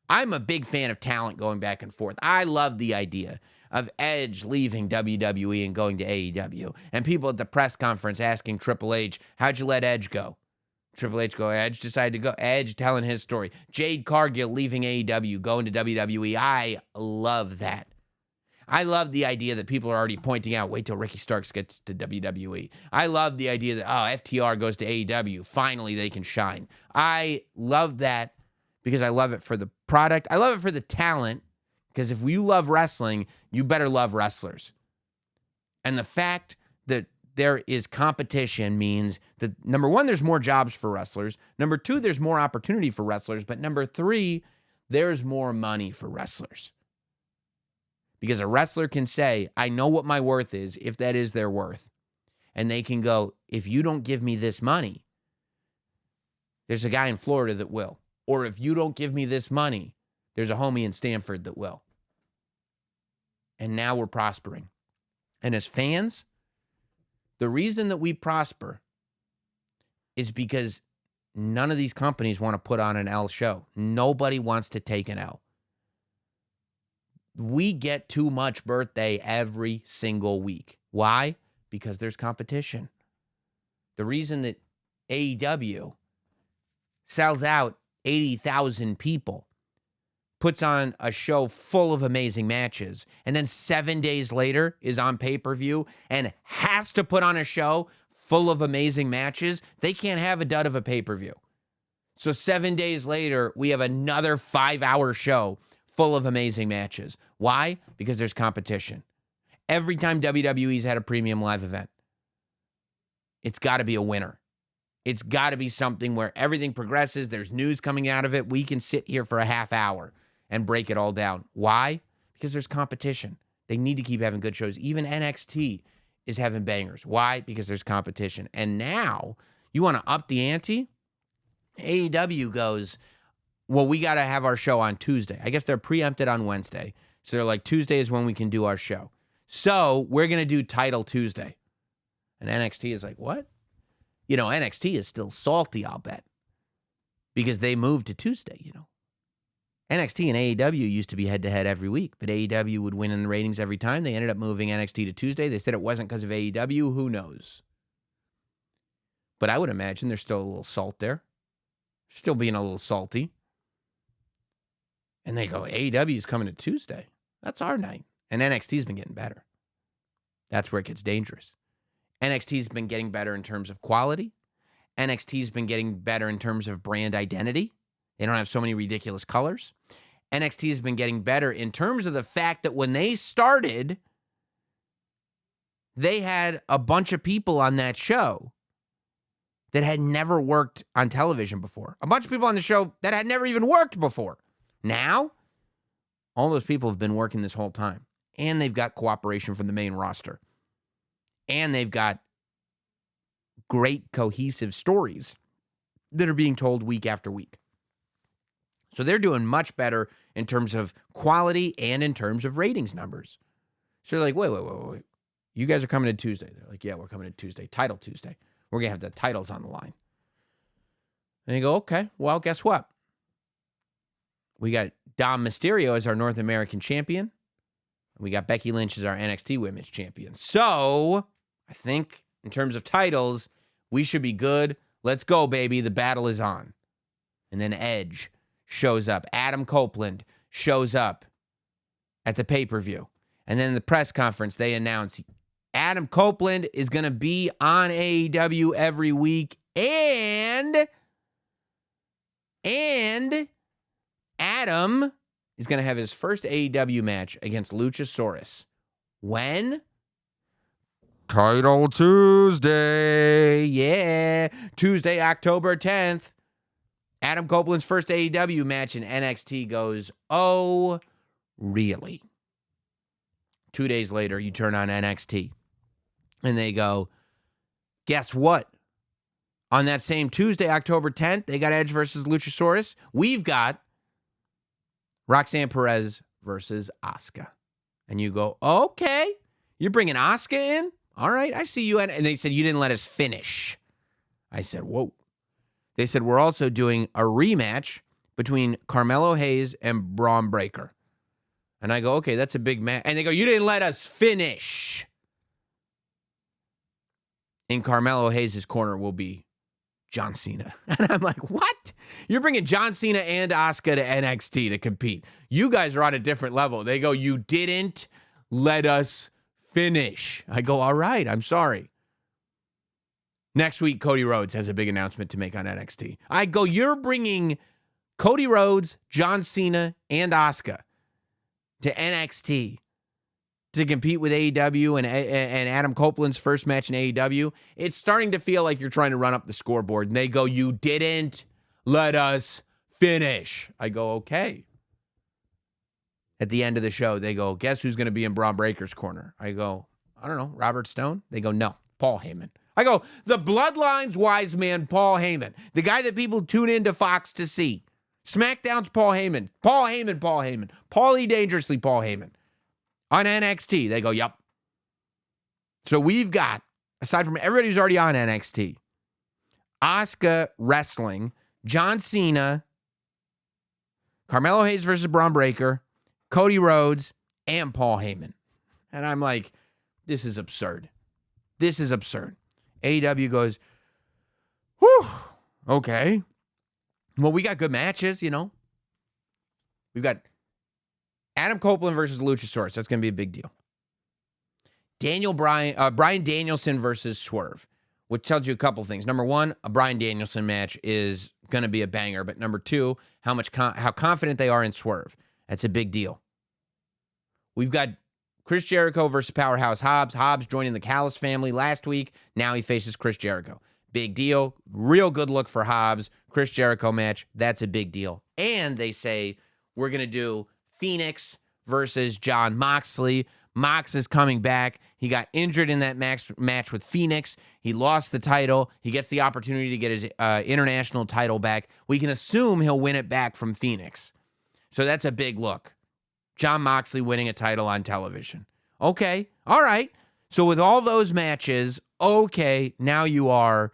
I'm a big fan of talent going back and forth. I love the idea of Edge leaving WWE and going to AEW. And people at the press conference asking Triple H, how'd you let Edge go? Triple H go, Edge decided to go. Edge telling his story. Jade Cargill leaving AEW, going to WWE. I love that. I love the idea that people are already pointing out, wait till Ricky Starks gets to WWE. I love the idea that, FTR goes to AEW. Finally, they can shine. I love that because I love it for the product. I love it for the talent because if you love wrestling, you better love wrestlers. And the fact that there is competition means that, number one, there's more jobs for wrestlers. Number two, there's more opportunity for wrestlers. But number three, there's more money for wrestlers. Because a wrestler can say, I know what my worth is, if that is their worth. And they can go, if you don't give me this money, there's a guy in Florida that will. Or if you don't give me this money, there's a homie in Stanford that will. And now we're prospering. And as fans, the reason that we prosper is because none of these companies want to put on an L show. Nobody wants to take an L. We get too much birthday every single week. Why? Because there's competition. The reason that AEW sells out 80,000 people, puts on a show full of amazing matches, and then 7 days later is on pay-per-view and has to put on a show full of amazing matches, they can't have a dud of a pay-per-view. So 7 days later, we have another 5-hour show full of amazing matches. Why? Because there's competition. Every time WWE's had a premium live event, it's got to be a winner. It's got to be something where everything progresses. There's news coming out of it. We can sit here for a half hour and break it all down. Why? Because there's competition. They need to keep having good shows. Even NXT is having bangers. Why? Because there's competition. And now you want to up the ante? AEW goes, well, we got to have our show on Tuesday. I guess they're preempted on Wednesday. So they're like, Tuesday is when we can do our show. So we're going to do Title Tuesday. And NXT is like, what? You know, NXT is still salty, I'll bet. Because they moved to Tuesday, you know. NXT and AEW used to be head-to-head every week, but AEW would win in the ratings every time. They ended up moving NXT to Tuesday. They said it wasn't because of AEW. Who knows? But I would imagine there's still a little salt there. Still being a little salty. And they go, AEW is coming to Tuesday. That's our night. And NXT's been getting better. That's where it gets dangerous. NXT's been getting better in terms of quality. NXT's been getting better in terms of brand identity. They don't have so many ridiculous colors. NXT has been getting better in terms of the fact that when they started, they had a bunch of people on that show that had never worked on television before. A bunch of people on the show that had never even worked before. Now, all those people have been working this whole time. And they've got cooperation from the main roster. And they've got great cohesive stories that are being told week after week. So they're doing much better in terms of quality and in terms of ratings numbers. So they're like, wait. You guys are coming to Tuesday. They're like, yeah, we're coming to Tuesday. Title Tuesday. We're going to have the titles on the line. And they go, okay, well, guess what? We got Dom Mysterio as our North American champion. And we got Becky Lynch as our NXT Women's champion. So I think in terms of titles, we should be good. Let's go, baby. The battle is on. And then Edge shows up. Adam Copeland shows up at the pay-per-view. And then in the press conference, they announce Adam Copeland is going to be on AEW every week. And Adam is going to have his first AEW match against Luchasaurus. When? Title Tuesday. Yeah. Tuesday, October 10th. Adam Copeland's first AEW match in NXT goes, oh, really? 2 days later, you turn on NXT. And they go, guess what? On that same Tuesday, October 10th, they got Edge versus Luchasaurus. We've got Roxanne Perez versus Asuka. And you go, okay, you're bringing Asuka in? All right, I see you. And they said, you didn't let us finish. I said, whoa. They said, we're also doing a rematch between Carmelo Hayes and Braun Breaker. And I go, okay, that's a big match. And they go, you didn't let us finish. In Carmelo Hayes' corner will be John Cena. And I'm like, what? You're bringing John Cena and Asuka to NXT to compete. You guys are on a different level. They go, you didn't let us finish. I go, all right, I'm sorry. Next week, Cody Rhodes has a big announcement to make on NXT. I go, you're bringing Cody Rhodes, John Cena, and Asuka to NXT to compete with AEW and Adam Copeland's first match in AEW, it's starting to feel like you're trying to run up the scoreboard. And they go, you didn't let us finish. I go, okay. At the end of the show, they go, guess who's going to be in Braun Breaker's corner? I go, I don't know, Robert Stone? They go, no, Paul Heyman. I go, the Bloodline's wise man, Paul Heyman. The guy that people tune into Fox to see. SmackDown's Paul Heyman. Paul Heyman, Paul Heyman. Paulie Dangerously, Paul Heyman. On NXT, they go, yep. So we've got, aside from everybody who's already on NXT, Asuka Wrestling, John Cena, Carmelo Hayes versus Braun Breaker, Cody Rhodes, and Paul Heyman. And I'm like, this is absurd. This is absurd. AEW goes, whew, okay. Well, we got good matches, you know. We've got Adam Copeland versus Luchasaurus. That's going to be a big deal. Bryan Danielson versus Swerve, which tells you a couple things. Number one, a Bryan Danielson match is going to be a banger. But number two, how confident they are in Swerve. That's a big deal. We've got Chris Jericho versus Powerhouse Hobbs. Hobbs joining the Callis family last week. Now he faces Chris Jericho. Big deal. Real good look for Hobbs. Chris Jericho match. That's a big deal. And they say we're going to do Phoenix versus Jon Moxley. Mox is coming back. He got injured in that match with Phoenix. He lost the title. He gets the opportunity to get his international title back. We can assume he'll win it back from Phoenix. So that's a big look. Jon Moxley winning a title on television. Okay. All right. So with all those matches, okay, now you are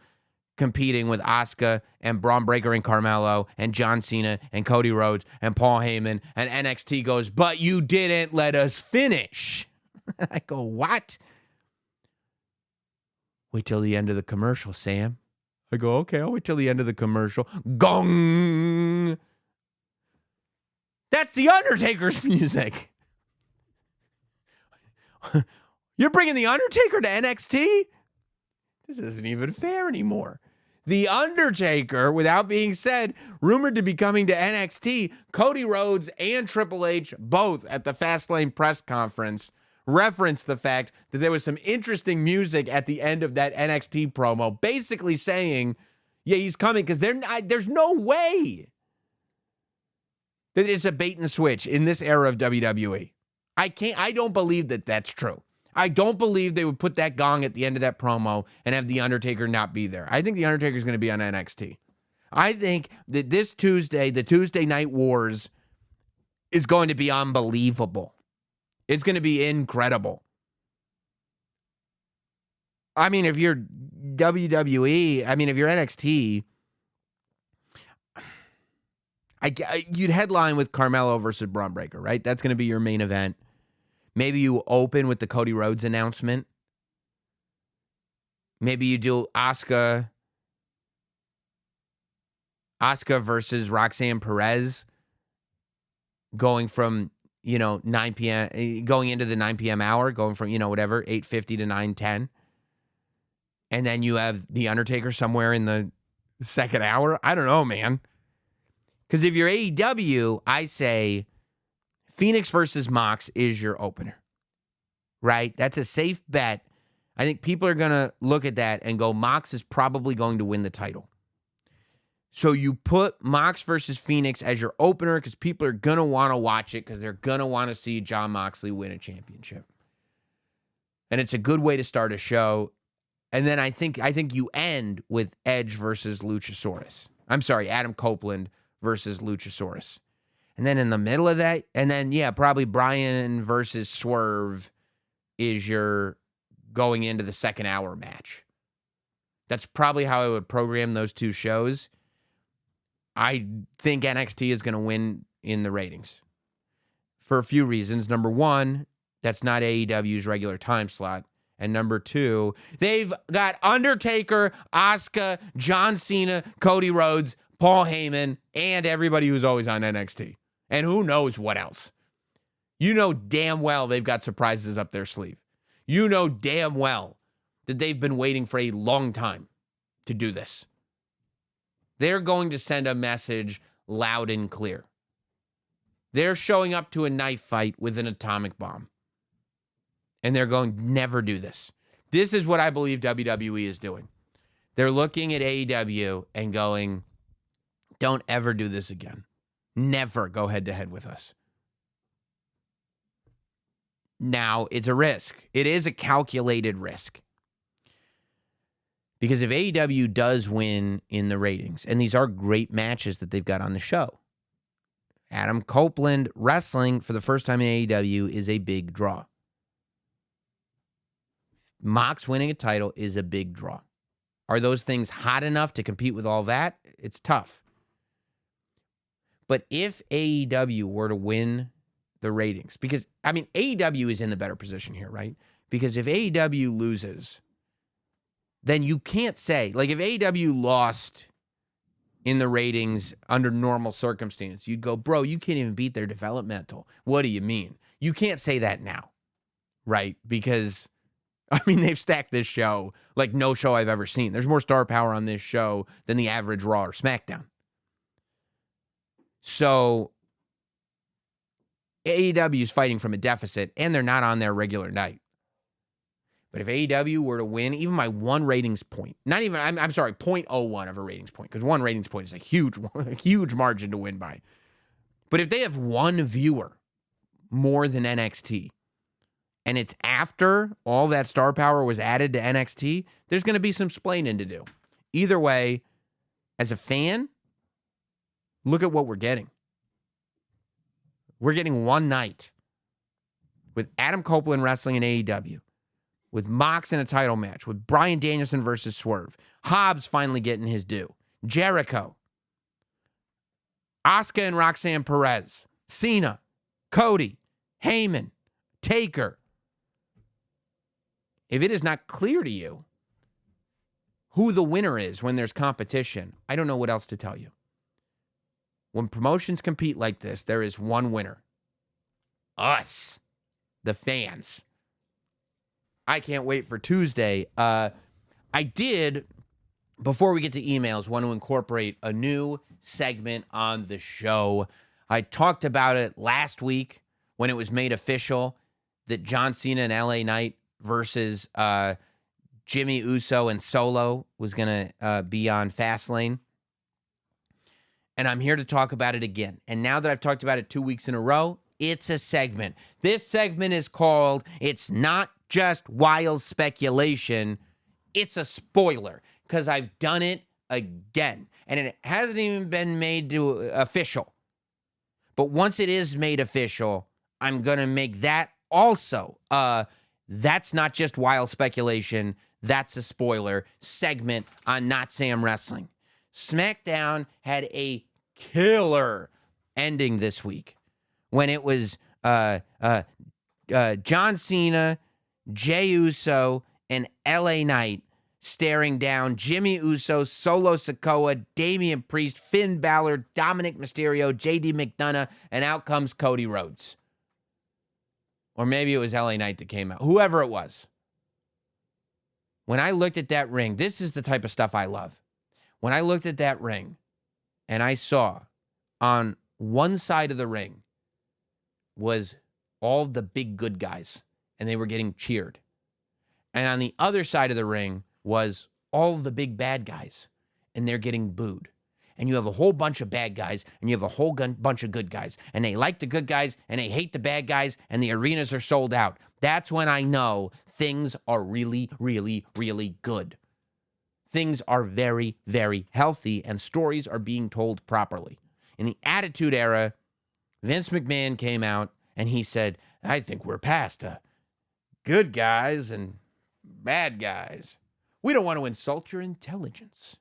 competing with Asuka and Braun Breaker and Carmelo and John Cena and Cody Rhodes and Paul Heyman, and NXT goes, but you didn't let us finish. I go, what? Wait till the end of the commercial, Sam. I go, okay, I'll wait till the end of the commercial. Gong! That's the Undertaker's music. You're bringing the Undertaker to NXT? This isn't even fair anymore. The Undertaker, without being said, rumored to be coming to NXT. Cody Rhodes and Triple H, both at the Fastlane press conference, referenced the fact that there was some interesting music at the end of that NXT promo, basically saying, yeah, he's coming, because there's no way that it's a bait and switch in this era of WWE. I don't believe that that's true. I don't believe they would put that gong at the end of that promo and have The Undertaker not be there. I think The Undertaker is going to be on NXT. I think that this Tuesday, the Tuesday Night Wars, is going to be unbelievable. It's going to be incredible. I mean, if you're WWE, if you're NXT, you'd headline with Carmelo versus Braun Breaker, right? That's going to be your main event. Maybe you open with the Cody Rhodes announcement. Maybe you do Asuka versus Roxanne Perez, going from 9 p.m. going into the 9 p.m. hour, going from 8:50 to 9:10, and then you have The Undertaker somewhere in the second hour. I don't know, man. Because if you're AEW, I say Phoenix versus Mox is your opener, right? That's a safe bet. I think people are going to look at that and go, Mox is probably going to win the title. So you put Mox versus Phoenix as your opener because people are going to want to watch it because they're going to want to see Jon Moxley win a championship. And it's a good way to start a show. And then I think you end with Edge versus Luchasaurus. I'm sorry, Adam Copeland versus Luchasaurus. And then in the middle of that, and then, probably Bryan versus Swerve is your going into the second hour match. That's probably how I would program those two shows. I think NXT is going to win in the ratings for a few reasons. Number one, that's not AEW's regular time slot. And number two, they've got Undertaker, Asuka, John Cena, Cody Rhodes, Paul Heyman, and everybody who's always on NXT. And who knows what else. You know damn well they've got surprises up their sleeve. You know damn well that they've been waiting for a long time to do this. They're going to send a message loud and clear. They're showing up to a knife fight with an atomic bomb. And they're going, never do this. This is what I believe WWE is doing. They're looking at AEW and going, don't ever do this again. Never go head-to-head with us. Now, it's a risk. It is a calculated risk. Because if AEW does win in the ratings, and these are great matches that they've got on the show, Adam Copeland wrestling for the first time in AEW is a big draw. Mox winning a title is a big draw. Are those things hot enough to compete with all that? It's tough. But if AEW were to win the ratings, because, I mean, AEW is in the better position here, right? Because if AEW loses, then you can't say, like if AEW lost in the ratings under normal circumstance, you'd go, bro, you can't even beat their developmental. What do you mean? You can't say that now, right? Because, I mean, they've stacked this show like no show I've ever seen. There's more star power on this show than the average Raw or SmackDown. So AEW is fighting from a deficit, and they're not on their regular night. But if AEW were to win, even by one ratings point, not even, I'm sorry, 0.01 of a ratings point, because one ratings point is a huge margin to win by. But if they have one viewer more than NXT, and it's after all that star power was added to NXT, there's going to be some splaining to do. Either way, as a fan, look at what we're getting. We're getting one night with Adam Copeland wrestling in AEW, with Mox in a title match, with Bryan Danielson versus Swerve, Hobbs finally getting his due, Jericho, Asuka and Roxanne Perez, Cena, Cody, Heyman, Taker. If it is not clear to you who the winner is when there's competition, I don't know what else to tell you. When promotions compete like this, there is one winner. Us, the fans. I can't wait for Tuesday. I did, before we get to emails, want to incorporate a new segment on the show. I talked about it last week when it was made official that John Cena and LA Knight versus Jimmy Uso and Solo was going to be on Fastlane. And I'm here to talk about it again. And now that I've talked about it 2 weeks in a row, it's a segment. This segment is called It's Not Just Wild Speculation. It's a spoiler because I've done it again. And it hasn't even been made official. But once it is made official, I'm going to make that also. That's not just wild speculation. That's a spoiler segment on Notsam Wrestling. SmackDown had a killer ending this week when it was John Cena, Jey Uso, and LA Knight staring down Jimmy Uso, Solo Sikoa, Damian Priest, Finn Balor, Dominic Mysterio, JD McDonough, and out comes Cody Rhodes. Or maybe it was LA Knight that came out. Whoever it was. When I looked at that ring, this is the type of stuff I love. When I looked at that ring and I saw on one side of the ring was all the big good guys and they were getting cheered. And on the other side of the ring was all the big bad guys and they're getting booed. And you have a whole bunch of bad guys and you have a whole bunch of good guys. And they like the good guys and they hate the bad guys and the arenas are sold out. That's when I know things are really, really, really good. Things are very, very healthy and stories are being told properly. In the Attitude Era, Vince McMahon came out and he said, I think we're past good guys and bad guys. We don't want to insult your intelligence.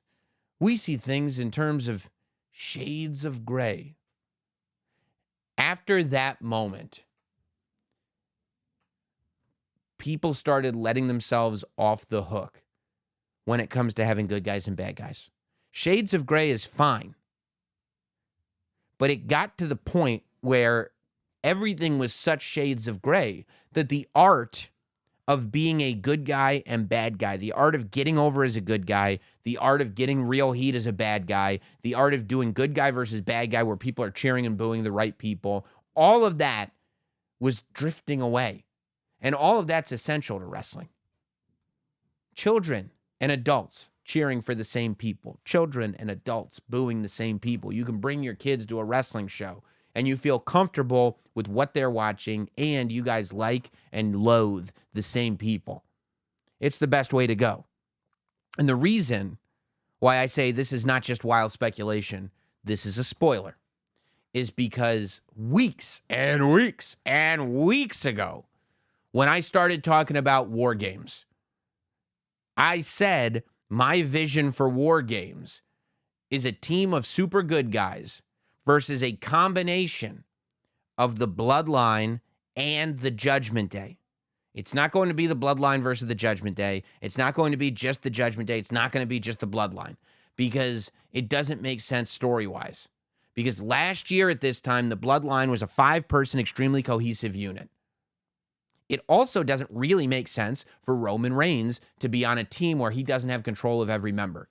We see things in terms of shades of gray. After that moment, people started letting themselves off the hook when it comes to having good guys and bad guys. Shades of gray is fine. But it got to the point where everything was such shades of gray that the art of being a good guy and bad guy, the art of getting over as a good guy, the art of getting real heat as a bad guy, the art of doing good guy versus bad guy where people are cheering and booing the right people, all of that was drifting away. And all of that's essential to wrestling. Children and adults cheering for the same people. Children and adults booing the same people. You can bring your kids to a wrestling show and you feel comfortable with what they're watching and you guys like and loathe the same people. It's the best way to go. And the reason why I say this is not just wild speculation, this is a spoiler, is because weeks and weeks and weeks ago, when I started talking about War Games, I said my vision for War Games is a team of super good guys versus a combination of the Bloodline and the Judgment Day. It's not going to be the Bloodline versus the Judgment Day. It's not going to be just the Judgment Day. It's not going to be just the Bloodline because it doesn't make sense story-wise. Because last year at this time, the Bloodline was a 5-person extremely cohesive unit. It also doesn't really make sense for Roman Reigns to be on a team where he doesn't have control of every member.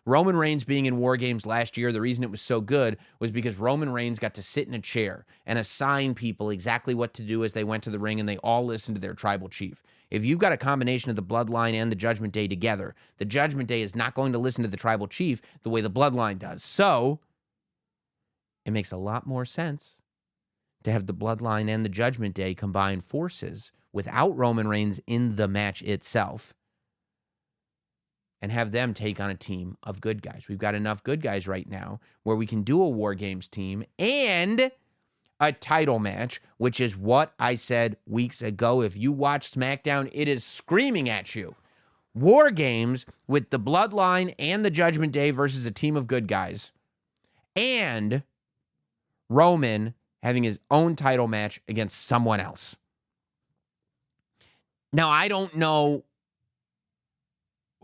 Roman Reigns being in War Games last year, the reason it was so good was because Roman Reigns got to sit in a chair and assign people exactly what to do as they went to the ring, and they all listened to their tribal chief. If you've got a combination of the Bloodline and the Judgment Day together, the Judgment Day is not going to listen to the tribal chief the way the Bloodline does. So it makes a lot more sense to have the Bloodline and the Judgment Day combine forces without Roman Reigns in the match itself and have them take on a team of good guys. We've got enough good guys right now where we can do a War Games team and a title match, which is what I said weeks ago. If you watch SmackDown, it is screaming at you. War Games with the Bloodline and the Judgment Day versus a team of good guys. And Roman having his own title match against someone else. Now, I don't know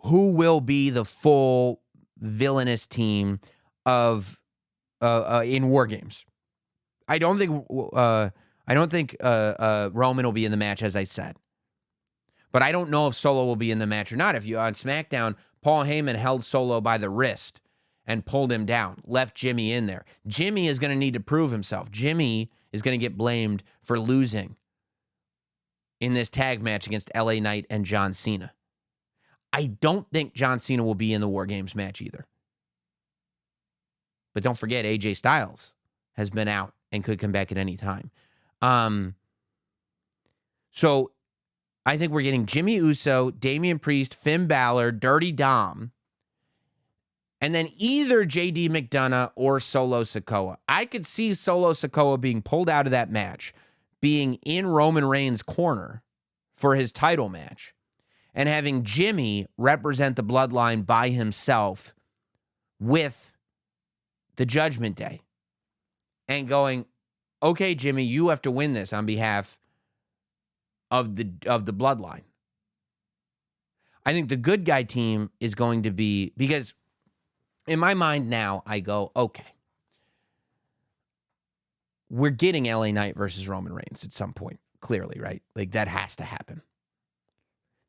who will be the full villainous team of in War Games. I don't think Roman will be in the match, as I said. But I don't know if Solo will be in the match or not. If you on SmackDown, Paul Heyman held Solo by the wrist and pulled him down, left Jimmy in there. Jimmy is going to need to prove himself. Jimmy is going to get blamed for losing in this tag match against LA Knight and John Cena. I don't think John Cena will be in the War Games match either. But don't forget, AJ Styles has been out and could come back at any time. So I think we're getting Jimmy Uso, Damian Priest, Finn Balor, Dirty Dom, and then either JD McDonough or Solo Sikoa. I could see Solo Sikoa being pulled out of that match, being in Roman Reigns' corner for his title match, and having Jimmy represent the Bloodline by himself with the Judgment Day. And going, okay, Jimmy, you have to win this on behalf of the Bloodline. I think the good guy team is going to be, because in my mind now, I go, okay, we're getting LA Knight versus Roman Reigns at some point, clearly, right? Like, that has to happen.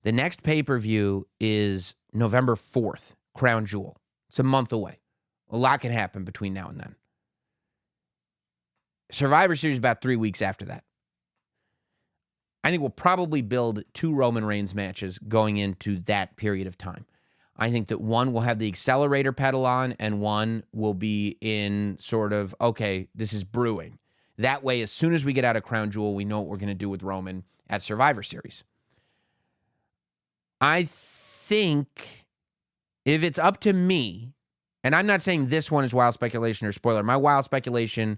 The next pay-per-view is November 4th, Crown Jewel. It's a month away. A lot can happen between now and then. Survivor Series about 3 weeks after that. I think we'll probably build 2 Roman Reigns matches going into that period of time. I think that one will have the accelerator pedal on and one will be in sort of, okay, this is brewing. That way, as soon as we get out of Crown Jewel, we know what we're going to do with Roman at Survivor Series. I think if it's up to me, and I'm not saying this one is wild speculation or spoiler. My wild speculation,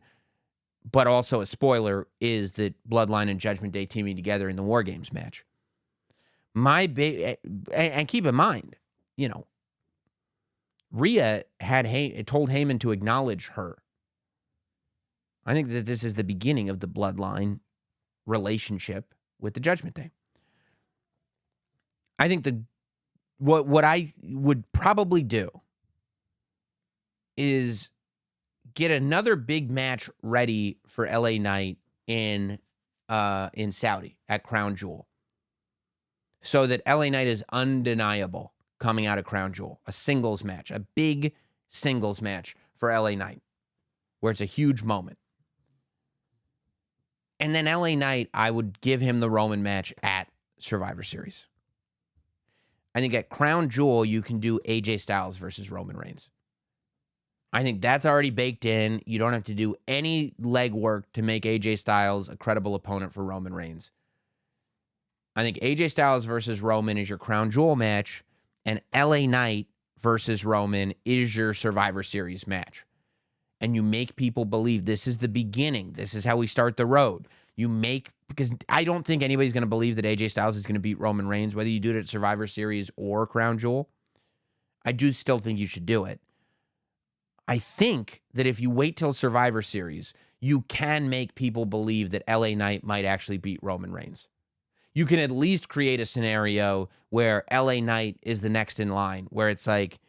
but also a spoiler, is that Bloodline and Judgment Day teaming together in the War Games match. And keep in mind, you know, Rhea told Heyman to acknowledge her. I think that this is the beginning of the Bloodline relationship with the Judgment Day. I think what I would probably do is get another big match ready for LA Knight in Saudi at Crown Jewel, so that LA Knight is undeniable coming out of Crown Jewel. A singles match, a big singles match for LA Knight, where it's a huge moment. And then LA Knight, I would give him the Roman match at Survivor Series. I think at Crown Jewel, you can do AJ Styles versus Roman Reigns. I think that's already baked in. You don't have to do any legwork to make AJ Styles a credible opponent for Roman Reigns. I think AJ Styles versus Roman is your Crown Jewel match, and LA Knight versus Roman is your Survivor Series match. And you make people believe this is the beginning. This is how we start the road. Because I don't think anybody's going to believe that AJ Styles is going to beat Roman Reigns, whether you do it at Survivor Series or Crown Jewel. I do still think you should do it. I think that if you wait till Survivor Series, you can make people believe that LA Knight might actually beat Roman Reigns. You can at least create a scenario where LA Knight is the next in line, where it's like,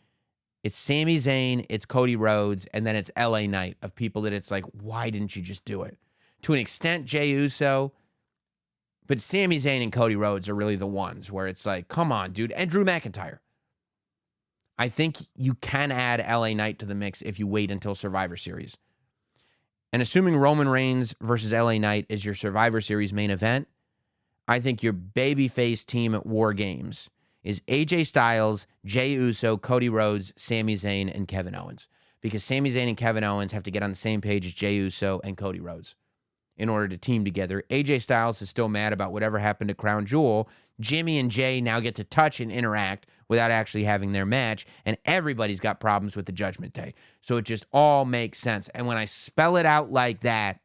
it's Sami Zayn, it's Cody Rhodes, and then it's LA Knight of people that it's like, why didn't you just do it? To an extent, Jey Uso, but Sami Zayn and Cody Rhodes are really the ones where it's like, come on, dude. And Drew McIntyre. I think you can add LA Knight to the mix if you wait until Survivor Series. And assuming Roman Reigns versus LA Knight is your Survivor Series main event, I think your babyface team at War Games is AJ Styles, Jey Uso, Cody Rhodes, Sami Zayn, and Kevin Owens. Because Sami Zayn and Kevin Owens have to get on the same page as Jey Uso and Cody Rhodes in order to team together. AJ Styles is still mad about whatever happened to Crown Jewel. Jimmy and Jay now get to touch and interact without actually having their match, and everybody's got problems with the Judgment Day. So it just all makes sense. And when I spell it out like that,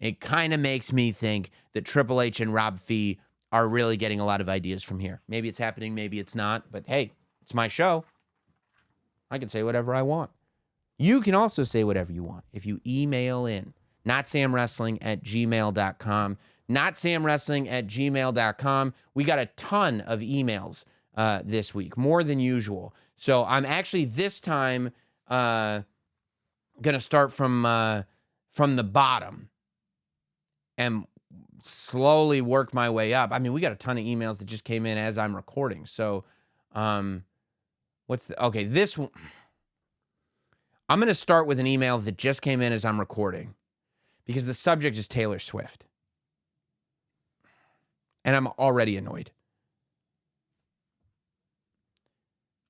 it kind of makes me think that Triple H and Rob Fee are really getting a lot of ideas from here. Maybe it's happening, maybe it's not, but hey, it's my show. I can say whatever I want. You can also say whatever you want if you email in notsamwrestling@gmail.com. Notsamwrestling@gmail.com. We got a ton of emails this week, more than usual. So I'm actually this time going to start from the bottom and slowly work my way up. I mean, we got a ton of emails that just came in as I'm recording. So this one. I'm going to start with an email that just came in as I'm recording because the subject is Taylor Swift. And I'm already annoyed.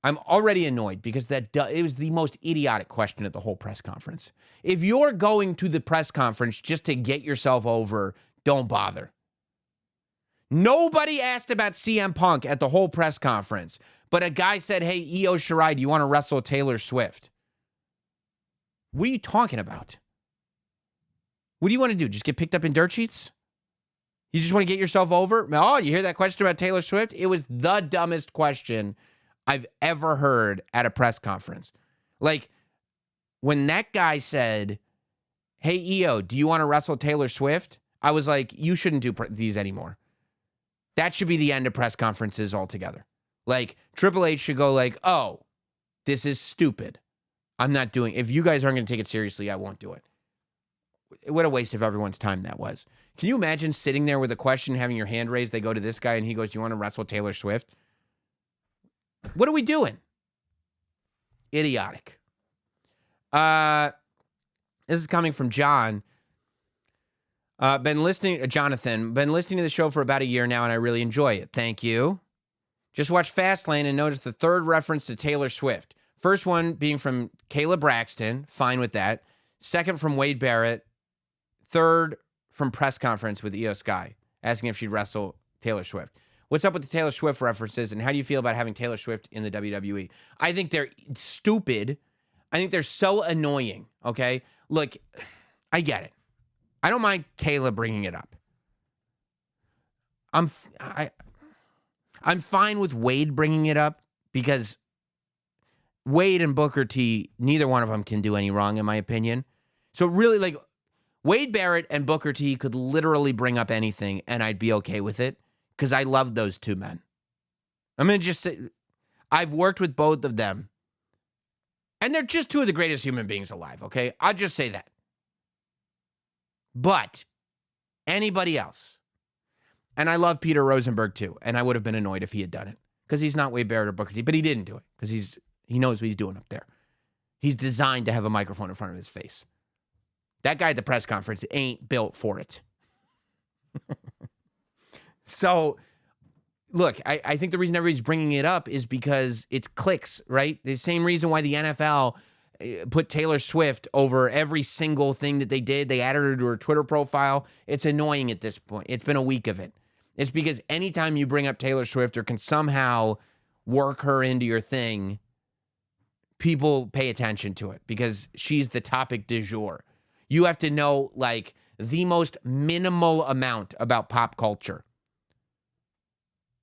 I'm already annoyed because it was the most idiotic question at the whole press conference. If you're going to the press conference just to get yourself over, don't bother. Nobody asked about CM Punk at the whole press conference, but a guy said, hey, Io Shirai, do you want to wrestle Taylor Swift? What are you talking about? What do you want to do? Just get picked up in dirt sheets? You just want to get yourself over? Oh, you hear that question about Taylor Swift? It was the dumbest question I've ever heard at a press conference. Like, when that guy said, hey, Io, do you want to wrestle Taylor Swift? I was like, you shouldn't do these anymore. That should be the end of press conferences altogether. Like, Triple H should go like, oh, this is stupid. I'm not doing it. If you guys aren't going to take it seriously, I won't do it. What a waste of everyone's time that was. Can you imagine sitting there with a question, having your hand raised, they go to this guy, and he goes, do you want to wrestle Taylor Swift? What are we doing? Idiotic. This is coming from John. Jonathan, been listening to the show for about a year now, and I really enjoy it. Thank you. Just watched Fastlane and noticed the third reference to Taylor Swift. First one being from Kayla Braxton. Fine with that. Second from Wade Barrett. Third from press conference with Io Sky, asking if she'd wrestle Taylor Swift. What's up with the Taylor Swift references, and how do you feel about having Taylor Swift in the WWE? I think they're stupid. I think they're so annoying, okay? Look, I get it. I don't mind Kayla bringing it up. I'm fine with Wade bringing it up because Wade and Booker T, neither one of them can do any wrong, in my opinion. So really, like, Wade Barrett and Booker T could literally bring up anything, and I'd be okay with it because I love those two men. I'm going to just say, I've worked with both of them, and they're just two of the greatest human beings alive, okay? I'll just say that. But anybody else, and I love Peter Rosenberg too, and I would have been annoyed if he had done it because he's not Wade Barrett or Booker T, but he didn't do it because he knows what he's doing up there. He's designed to have a microphone in front of his face. That guy at the press conference ain't built for it. So look, I think the reason everybody's bringing it up is because it's clicks, right? The same reason why the NFL put Taylor Swift over every single thing that they did. They added her to her Twitter profile. It's annoying at this point. It's been a week of it. It's because anytime you bring up Taylor Swift or can somehow work her into your thing, people pay attention to it because she's the topic du jour. You have to know like the most minimal amount about pop culture.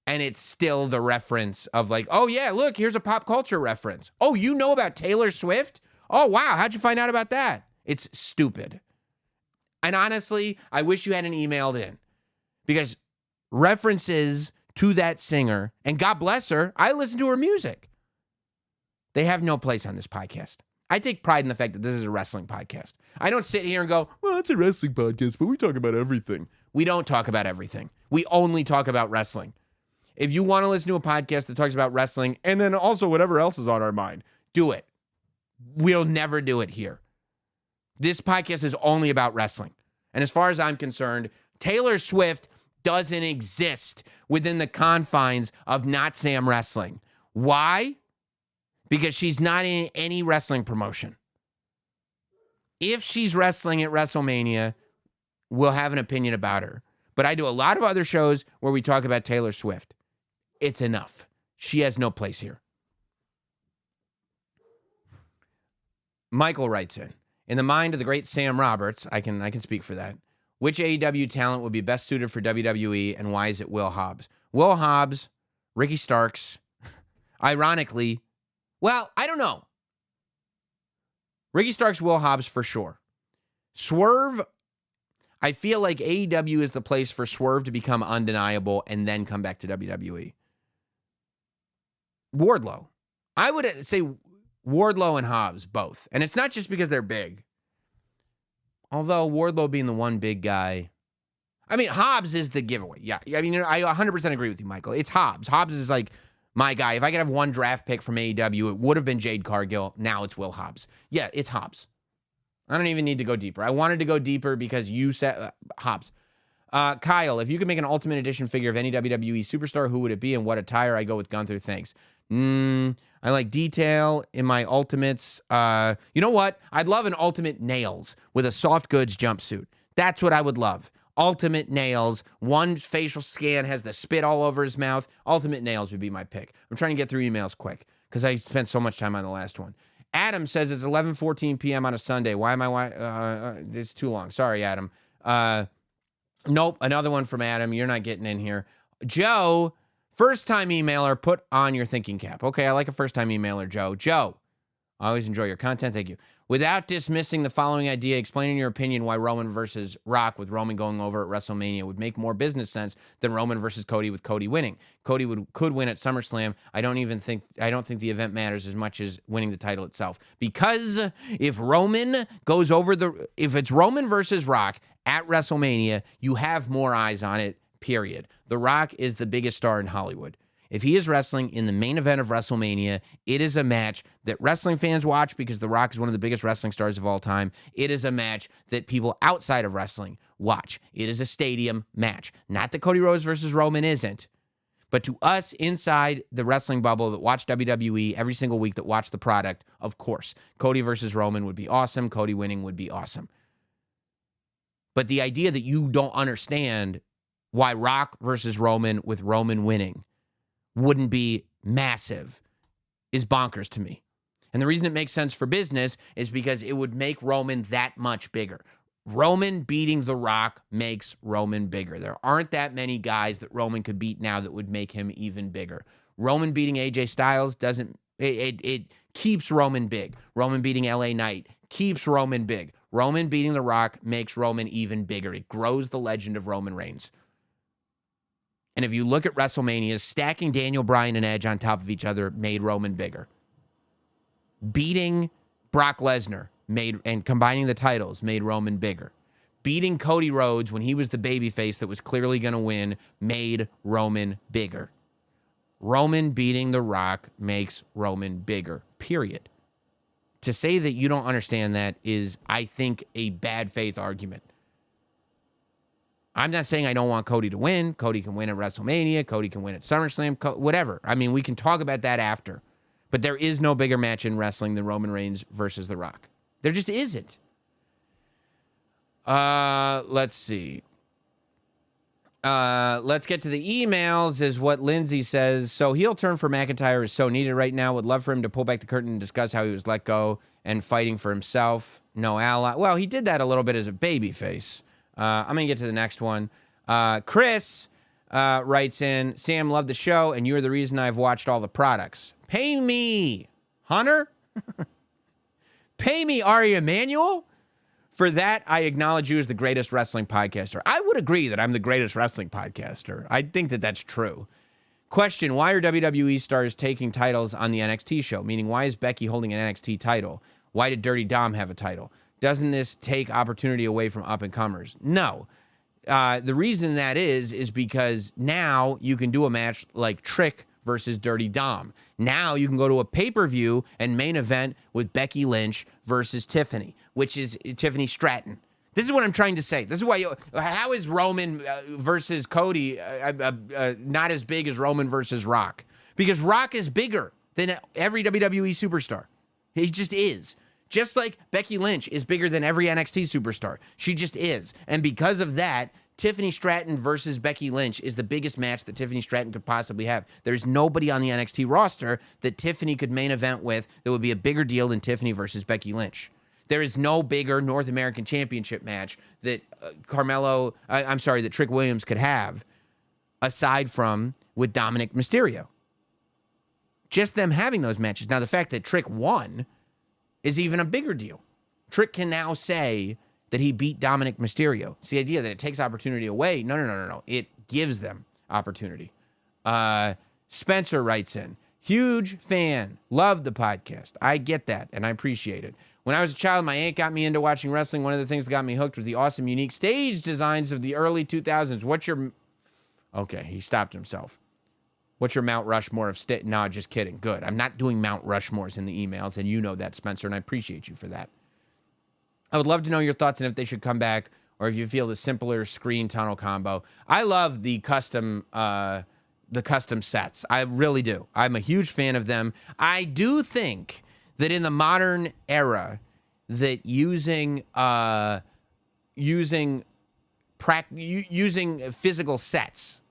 And it's still the reference of like, oh yeah, look, here's a pop culture reference. Oh, you know about Taylor Swift? Oh, wow, how'd you find out about that? It's stupid. And honestly, I wish you hadn't emailed in because references to that singer, and God bless her, I listen to her music. They have no place on this podcast. I take pride in the fact that this is a wrestling podcast. I don't sit here and go, well, it's a wrestling podcast, but we talk about everything. We don't talk about everything. We only talk about wrestling. If you want to listen to a podcast that talks about wrestling and then also whatever else is on our mind, do it. We'll never do it here. This podcast is only about wrestling. And as far as I'm concerned, Taylor Swift doesn't exist within the confines of Notsam Wrestling. Why? Because she's not in any wrestling promotion. If she's wrestling at WrestleMania, we'll have an opinion about her. But I do a lot of other shows where we talk about Taylor Swift. It's enough. She has no place here. Michael writes in the mind of the great Sam Roberts, I can speak for that. Which AEW talent would be best suited for WWE, and why is it Will Hobbs? Will Hobbs, Ricky Starks, ironically, well, I don't know. Ricky Starks, Will Hobbs for sure. Swerve, I feel like AEW is the place for Swerve to become undeniable and then come back to WWE. Wardlow. I would say Wardlow and Hobbs, both. And it's not just because they're big. Although Wardlow being the one big guy. I mean, Hobbs is the giveaway. Yeah. I mean, I 100% agree with you, Michael. It's Hobbs. Hobbs is like my guy. If I could have one draft pick from AEW, it would have been Jade Cargill. Now it's Will Hobbs. Yeah, it's Hobbs. I don't even need to go deeper. I wanted to go deeper because you said Hobbs. Kyle, if you could make an Ultimate Edition figure of any WWE superstar, who would it be and what attire? I go with Gunther. Thanks. I like detail in my Ultimates. You know what? I'd love an Ultimate Nails with a soft goods jumpsuit. That's what I would love. Ultimate Nails. One facial scan has the spit all over his mouth. Ultimate Nails would be my pick. I'm trying to get through emails quick because I spent so much time on the last one. Adam says it's 11:14 p.m. on a Sunday. Why am I? It's too long. Sorry, Adam. Nope. Another one from Adam. You're not getting in here. Joe, first-time emailer, put on your thinking cap. Okay, I like a first-time emailer, Joe. Joe, I always enjoy your content. Thank you. Without dismissing the following idea, explaining your opinion why Roman versus Rock with Roman going over at WrestleMania would make more business sense than Roman versus Cody with Cody winning. Cody could win at SummerSlam. I don't think the event matters as much as winning the title itself. Because if it's Roman versus Rock at WrestleMania, you have more eyes on it, period. The Rock is the biggest star in Hollywood. If he is wrestling in the main event of WrestleMania, it is a match that wrestling fans watch because The Rock is one of the biggest wrestling stars of all time. It is a match that people outside of wrestling watch. It is a stadium match. Not that Cody Rhodes versus Roman isn't, but to us inside the wrestling bubble that watch WWE every single week, that watch the product, of course, Cody versus Roman would be awesome. Cody winning would be awesome. But the idea that you don't understand why Rock versus Roman with Roman winning wouldn't be massive is bonkers to me. And the reason it makes sense for business is because it would make Roman that much bigger. Roman beating The Rock makes Roman bigger. There aren't that many guys that Roman could beat now that would make him even bigger. Roman beating AJ Styles doesn't, it keeps Roman big. Roman beating LA Knight keeps Roman big. Roman beating The Rock makes Roman even bigger. It grows the legend of Roman Reigns. And if you look at WrestleMania, stacking Daniel Bryan and Edge on top of each other made Roman bigger. Beating Brock Lesnar and combining the titles made Roman bigger. Beating Cody Rhodes when he was the babyface that was clearly going to win made Roman bigger. Roman beating The Rock makes Roman bigger, period. To say that you don't understand that is, I think, a bad faith argument. I'm not saying I don't want Cody to win. Cody can win at WrestleMania. Cody can win at SummerSlam. Whatever. I mean, we can talk about that after. But there is no bigger match in wrestling than Roman Reigns versus The Rock. There just isn't. Let's see. Let's get to the emails, is what Lindsay says. So heel turn for McIntyre is so needed right now. Would love for him to pull back the curtain and discuss how he was let go and fighting for himself. No ally. Well, he did that a little bit as a babyface. I'm going to get to the next one. Chris writes in, Sam, love the show, and you're the reason I've watched all the products. Pay me, Hunter. Pay me, Ari Emanuel. For that, I acknowledge you as the greatest wrestling podcaster. I would agree that I'm the greatest wrestling podcaster. I think that that's true. Question, why are WWE stars taking titles on the NXT show? Meaning, why is Becky holding an NXT title? Why did Dirty Dom have a title? Doesn't this take opportunity away from up-and-comers? No. The reason that is because now you can do a match like Trick versus Dirty Dom. Now you can go to a pay-per-view and main event with Becky Lynch versus Tiffany, which is Tiffany Stratton. This is what I'm trying to say. This is why how is Roman versus Cody not as big as Roman versus Rock? Because Rock is bigger than every WWE superstar. He just is. Just like Becky Lynch is bigger than every NXT superstar. She just is. And because of that, Tiffany Stratton versus Becky Lynch is the biggest match that Tiffany Stratton could possibly have. There's nobody on the NXT roster that Tiffany could main event with that would be a bigger deal than Tiffany versus Becky Lynch. There is no bigger North American Championship match that that Trick Williams could have aside from with Dominic Mysterio. Just them having those matches. Now, the fact that Trick won is even a bigger deal. Trick can now say that he beat Dominic Mysterio. It's the idea that it takes opportunity away. No. It gives them opportunity. Spencer writes in, huge fan. Love the podcast. I get that, and I appreciate it. When I was a child, my aunt got me into watching wrestling. One of the things that got me hooked was the awesome, unique stage designs of the early 2000s. Okay, he stopped himself. What's your Mount Rushmore of No, just kidding. Good. I'm not doing Mount Rushmores in the emails, and you know that, Spencer, and I appreciate you for that. I would love to know your thoughts on if they should come back or if you feel the simpler screen tunnel combo. I love the custom sets. I really do. I'm a huge fan of them. I do think that in the modern era, that using physical sets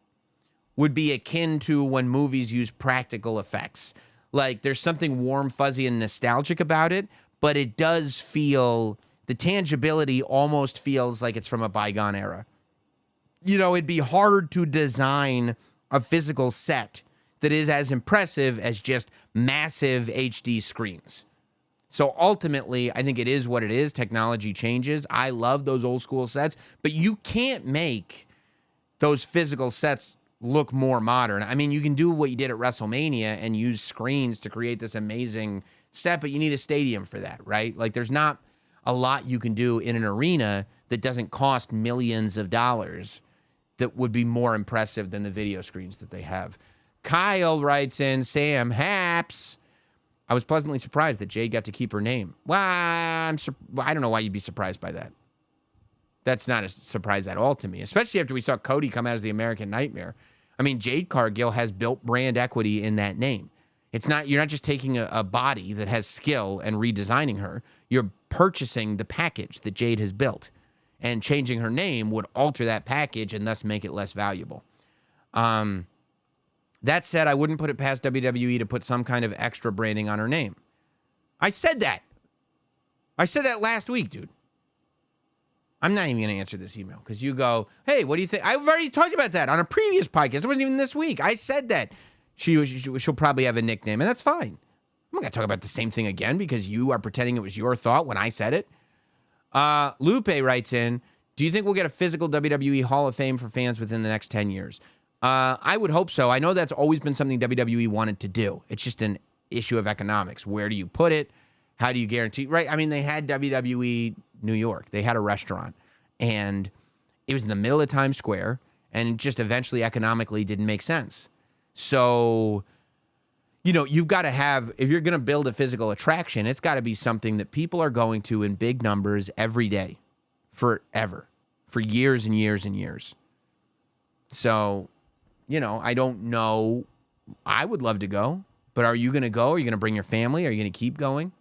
would be akin to when movies use practical effects. Like, there's something warm, fuzzy, and nostalgic about it, but it does feel, the tangibility almost feels like it's from a bygone era. You know, it'd be hard to design a physical set that is as impressive as just massive HD screens. So ultimately, I think it is what it is. Technology changes. I love those old school sets, but you can't make those physical sets look more modern. I mean, you can do what you did at WrestleMania and use screens to create this amazing set, but you need a stadium for that, right? Like, there's not a lot you can do in an arena that doesn't cost millions of dollars that would be more impressive than the video screens that they have. Kyle writes in, Sam Haps, I was pleasantly surprised that Jade got to keep her name. Well, I don't know why you'd be surprised by that. That's not a surprise at all to me, especially after we saw Cody come out as the American Nightmare. I mean, Jade Cargill has built brand equity in that name. You're not just taking a body that has skill and redesigning her. You're purchasing the package that Jade has built, and changing her name would alter that package and thus make it less valuable. That said, I wouldn't put it past WWE to put some kind of extra branding on her name. I said that. I said that last week, dude. I'm not even going to answer this email because you go, hey, what do you think? I've already talked about that on a previous podcast. It wasn't even this week. I said that she'll probably have a nickname, and that's fine. I'm not going to talk about the same thing again because you are pretending it was your thought when I said it. Lupe writes in, do you think we'll get a physical WWE Hall of Fame for fans within the next 10 years? I would hope so. I know that's always been something WWE wanted to do. It's just an issue of economics. Where do you put it? How do you guarantee? Right? I mean, they had WWE New York. They had a restaurant, and it was in the middle of Times Square, and it just eventually economically didn't make sense. So, you know, you've got to have, if you're going to build a physical attraction, it's got to be something that people are going to in big numbers every day, forever. for years and years and years. So, I don't know. I would love to go, but are you going to go? Are you going to bring your family? Are you going to keep going?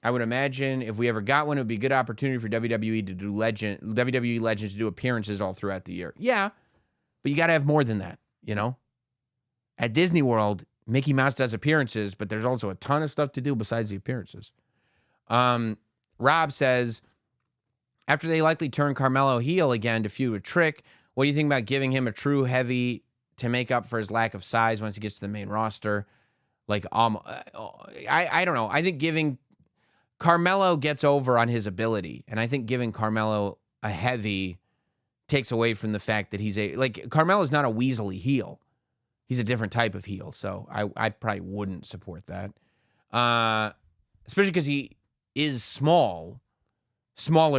I would imagine if we ever got one, it would be a good opportunity for WWE to do WWE legends to do appearances all throughout the year. Yeah, but you got to have more than that, At Disney World, Mickey Mouse does appearances, but there's also a ton of stuff to do besides the appearances. Rob says, after they likely turn Carmelo heel again to feud with Trick, what do you think about giving him a true heavy to make up for his lack of size once he gets to the main roster? I don't know. I think giving Carmelo gets over on his ability, and I think giving Carmelo a heavy takes away from the fact that Carmelo's not a weaselly heel. He's a different type of heel, so I probably wouldn't support that. Especially because he is smaller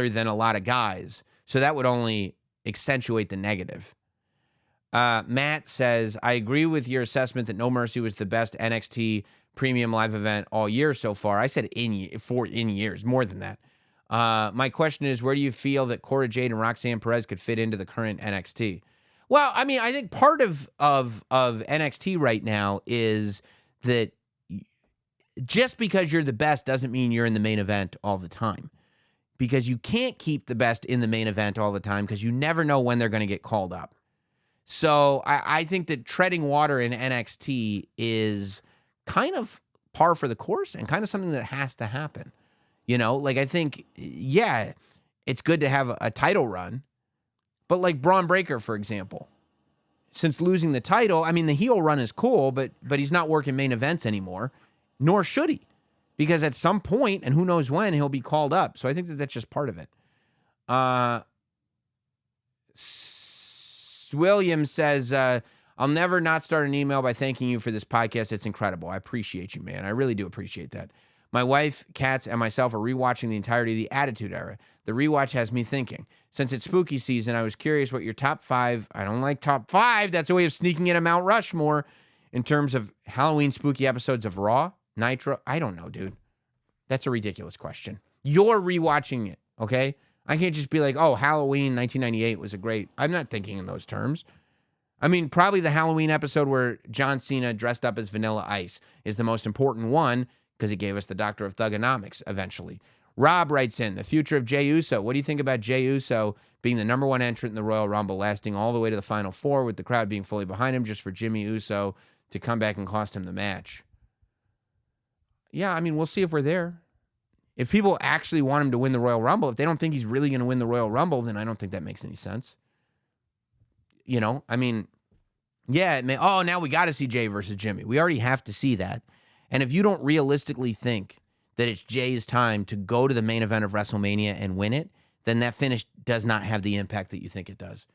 than a lot of guys, so that would only accentuate the negative. Matt says, I agree with your assessment that No Mercy was the best NXT premium live event all year so far. I said in years, more than that. My question is, where do you feel that Cora Jade and Roxanne Perez could fit into the current NXT? Well, I mean, I think part of NXT right now is that just because you're the best doesn't mean you're in the main event all the time. Because you can't keep the best in the main event all the time because you never know when they're going to get called up. So I think that treading water in NXT is kind of par for the course and kind of something that has to happen. I think, yeah, it's good to have a title run. But like Braun Breaker, for example, since losing the title, I mean, the heel run is cool, but he's not working main events anymore, nor should he. Because at some point, and who knows when, he'll be called up. So I think that that's just part of it. William says, I'll never not start an email by thanking you for this podcast. It's incredible. I appreciate you, man. I really do appreciate that. My wife, Katz, and myself are rewatching the entirety of the Attitude Era. The rewatch has me thinking. Since it's spooky season, I was curious what your top 5, I don't like top 5, that's a way of sneaking in a Mount Rushmore, in terms of Halloween spooky episodes of Raw, Nitro. I don't know, dude. That's a ridiculous question. You're rewatching it, okay? I can't just be like, oh, Halloween 1998 was a great. I'm not thinking in those terms. I mean, probably the Halloween episode where John Cena dressed up as Vanilla Ice is the most important one because he gave us the Doctor of Thugonomics eventually. Rob writes in, the future of Jey Uso. What do you think about Jey Uso being the number 1 entrant in the Royal Rumble, lasting all the way to the Final Four with the crowd being fully behind him just for Jimmy Uso to come back and cost him the match? Yeah, I mean, we'll see if we're there. If people actually want him to win the Royal Rumble, if they don't think he's really going to win the Royal Rumble, then I don't think that makes any sense. I mean, yeah, it may. Oh, now we got to see Jey versus Jimmy. We already have to see that. And if you don't realistically think that it's Jey's time to go to the main event of WrestleMania and win it, then that finish does not have the impact that you think it does.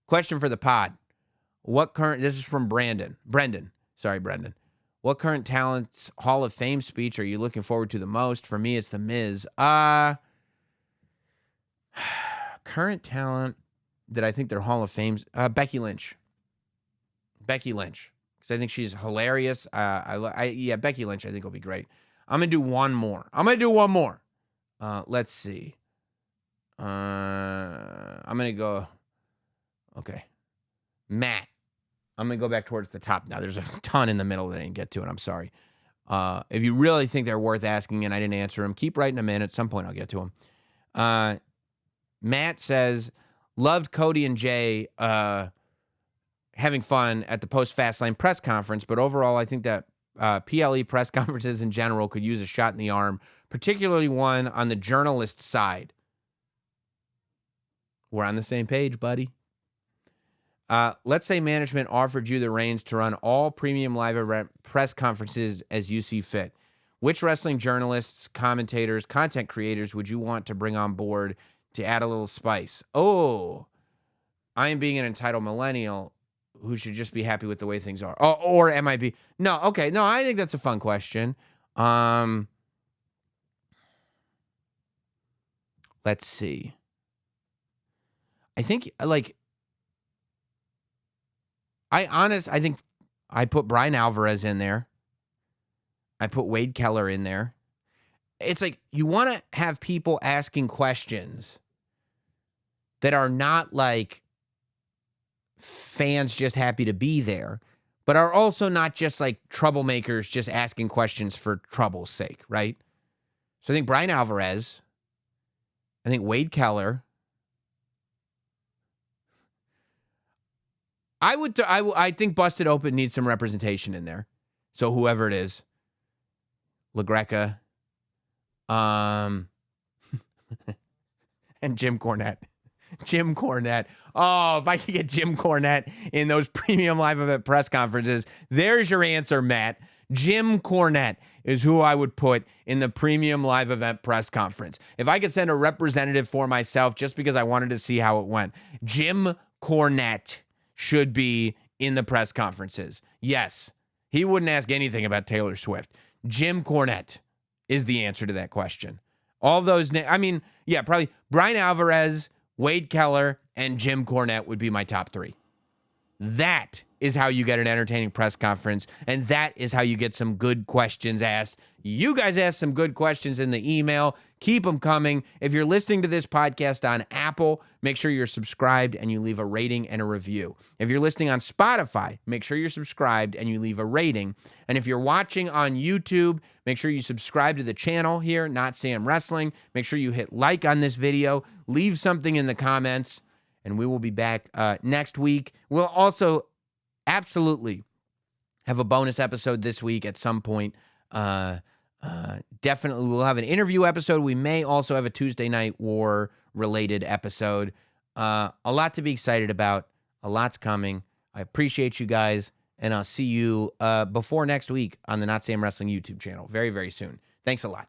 Question for the pod. This is from Brendan. Sorry, Brendan. What current talent's Hall of Fame speech are you looking forward to the most? For me, it's The Miz. Current talent that I think they're Hall of Fame, Becky Lynch. Because I think she's hilarious. Becky Lynch I think will be great. I'm going to do one more. Let's see. I'm going to go, okay. Matt. I'm going to go back towards the top now. There's a ton in the middle that I didn't get to, and I'm sorry. If you really think they're worth asking and I didn't answer them, keep writing them in. At some point, I'll get to them. Matt says, loved Cody and Jey having fun at the post-Fastlane press conference, but overall, I think that PLE press conferences in general could use a shot in the arm, particularly one on the journalist side. We're on the same page, buddy. Let's say management offered you the reins to run all premium live event press conferences as you see fit. Which wrestling journalists, commentators, content creators would you want to bring on board to add a little spice? Oh, I am being an entitled millennial who should just be happy with the way things are. Oh, or am I be? No, okay. No, I think that's a fun question. Let's see. I think I think I put Brian Alvarez in there. I put Wade Keller in there. it's like you want to have people asking questions that are not like fans just happy to be there, but are also not just like troublemakers just asking questions for trouble's sake, right? So I think Brian Alvarez, I think Wade Keller, I think Busted Open needs some representation in there. So whoever it is, LaGreca, and Jim Cornette. Jim Cornette. Oh, if I could get Jim Cornette in those premium live event press conferences, there's your answer, Matt. Jim Cornette is who I would put in the premium live event press conference. If I could send a representative for myself just because I wanted to see how it went, Jim Cornette should be in the press conferences. Yes, he wouldn't ask anything about Taylor Swift. Jim Cornette is the answer to that question. All those names, I mean, yeah, probably Brian Alvarez, Wade Keller, and Jim Cornette would be my top three. That is how you get an entertaining press conference, and that is how you get some good questions asked. You guys asked some good questions in the email. Keep them coming. If you're listening to this podcast on Apple, make sure you're subscribed and you leave a rating and a review. If you're listening on Spotify, make sure you're subscribed and you leave a rating. And if you're watching on YouTube, make sure you subscribe to the channel here, Notsam Wrestling. Make sure you hit like on this video. Leave something in the comments, and we will be back next week. We'll also absolutely have a bonus episode this week at some point. Definitely we'll have an interview episode. We may also have a Tuesday Night War related episode. A lot to be excited about. A lot's coming. I appreciate you guys, and I'll see you before next week on the Not Sam Wrestling YouTube channel very, very soon. Thanks a lot.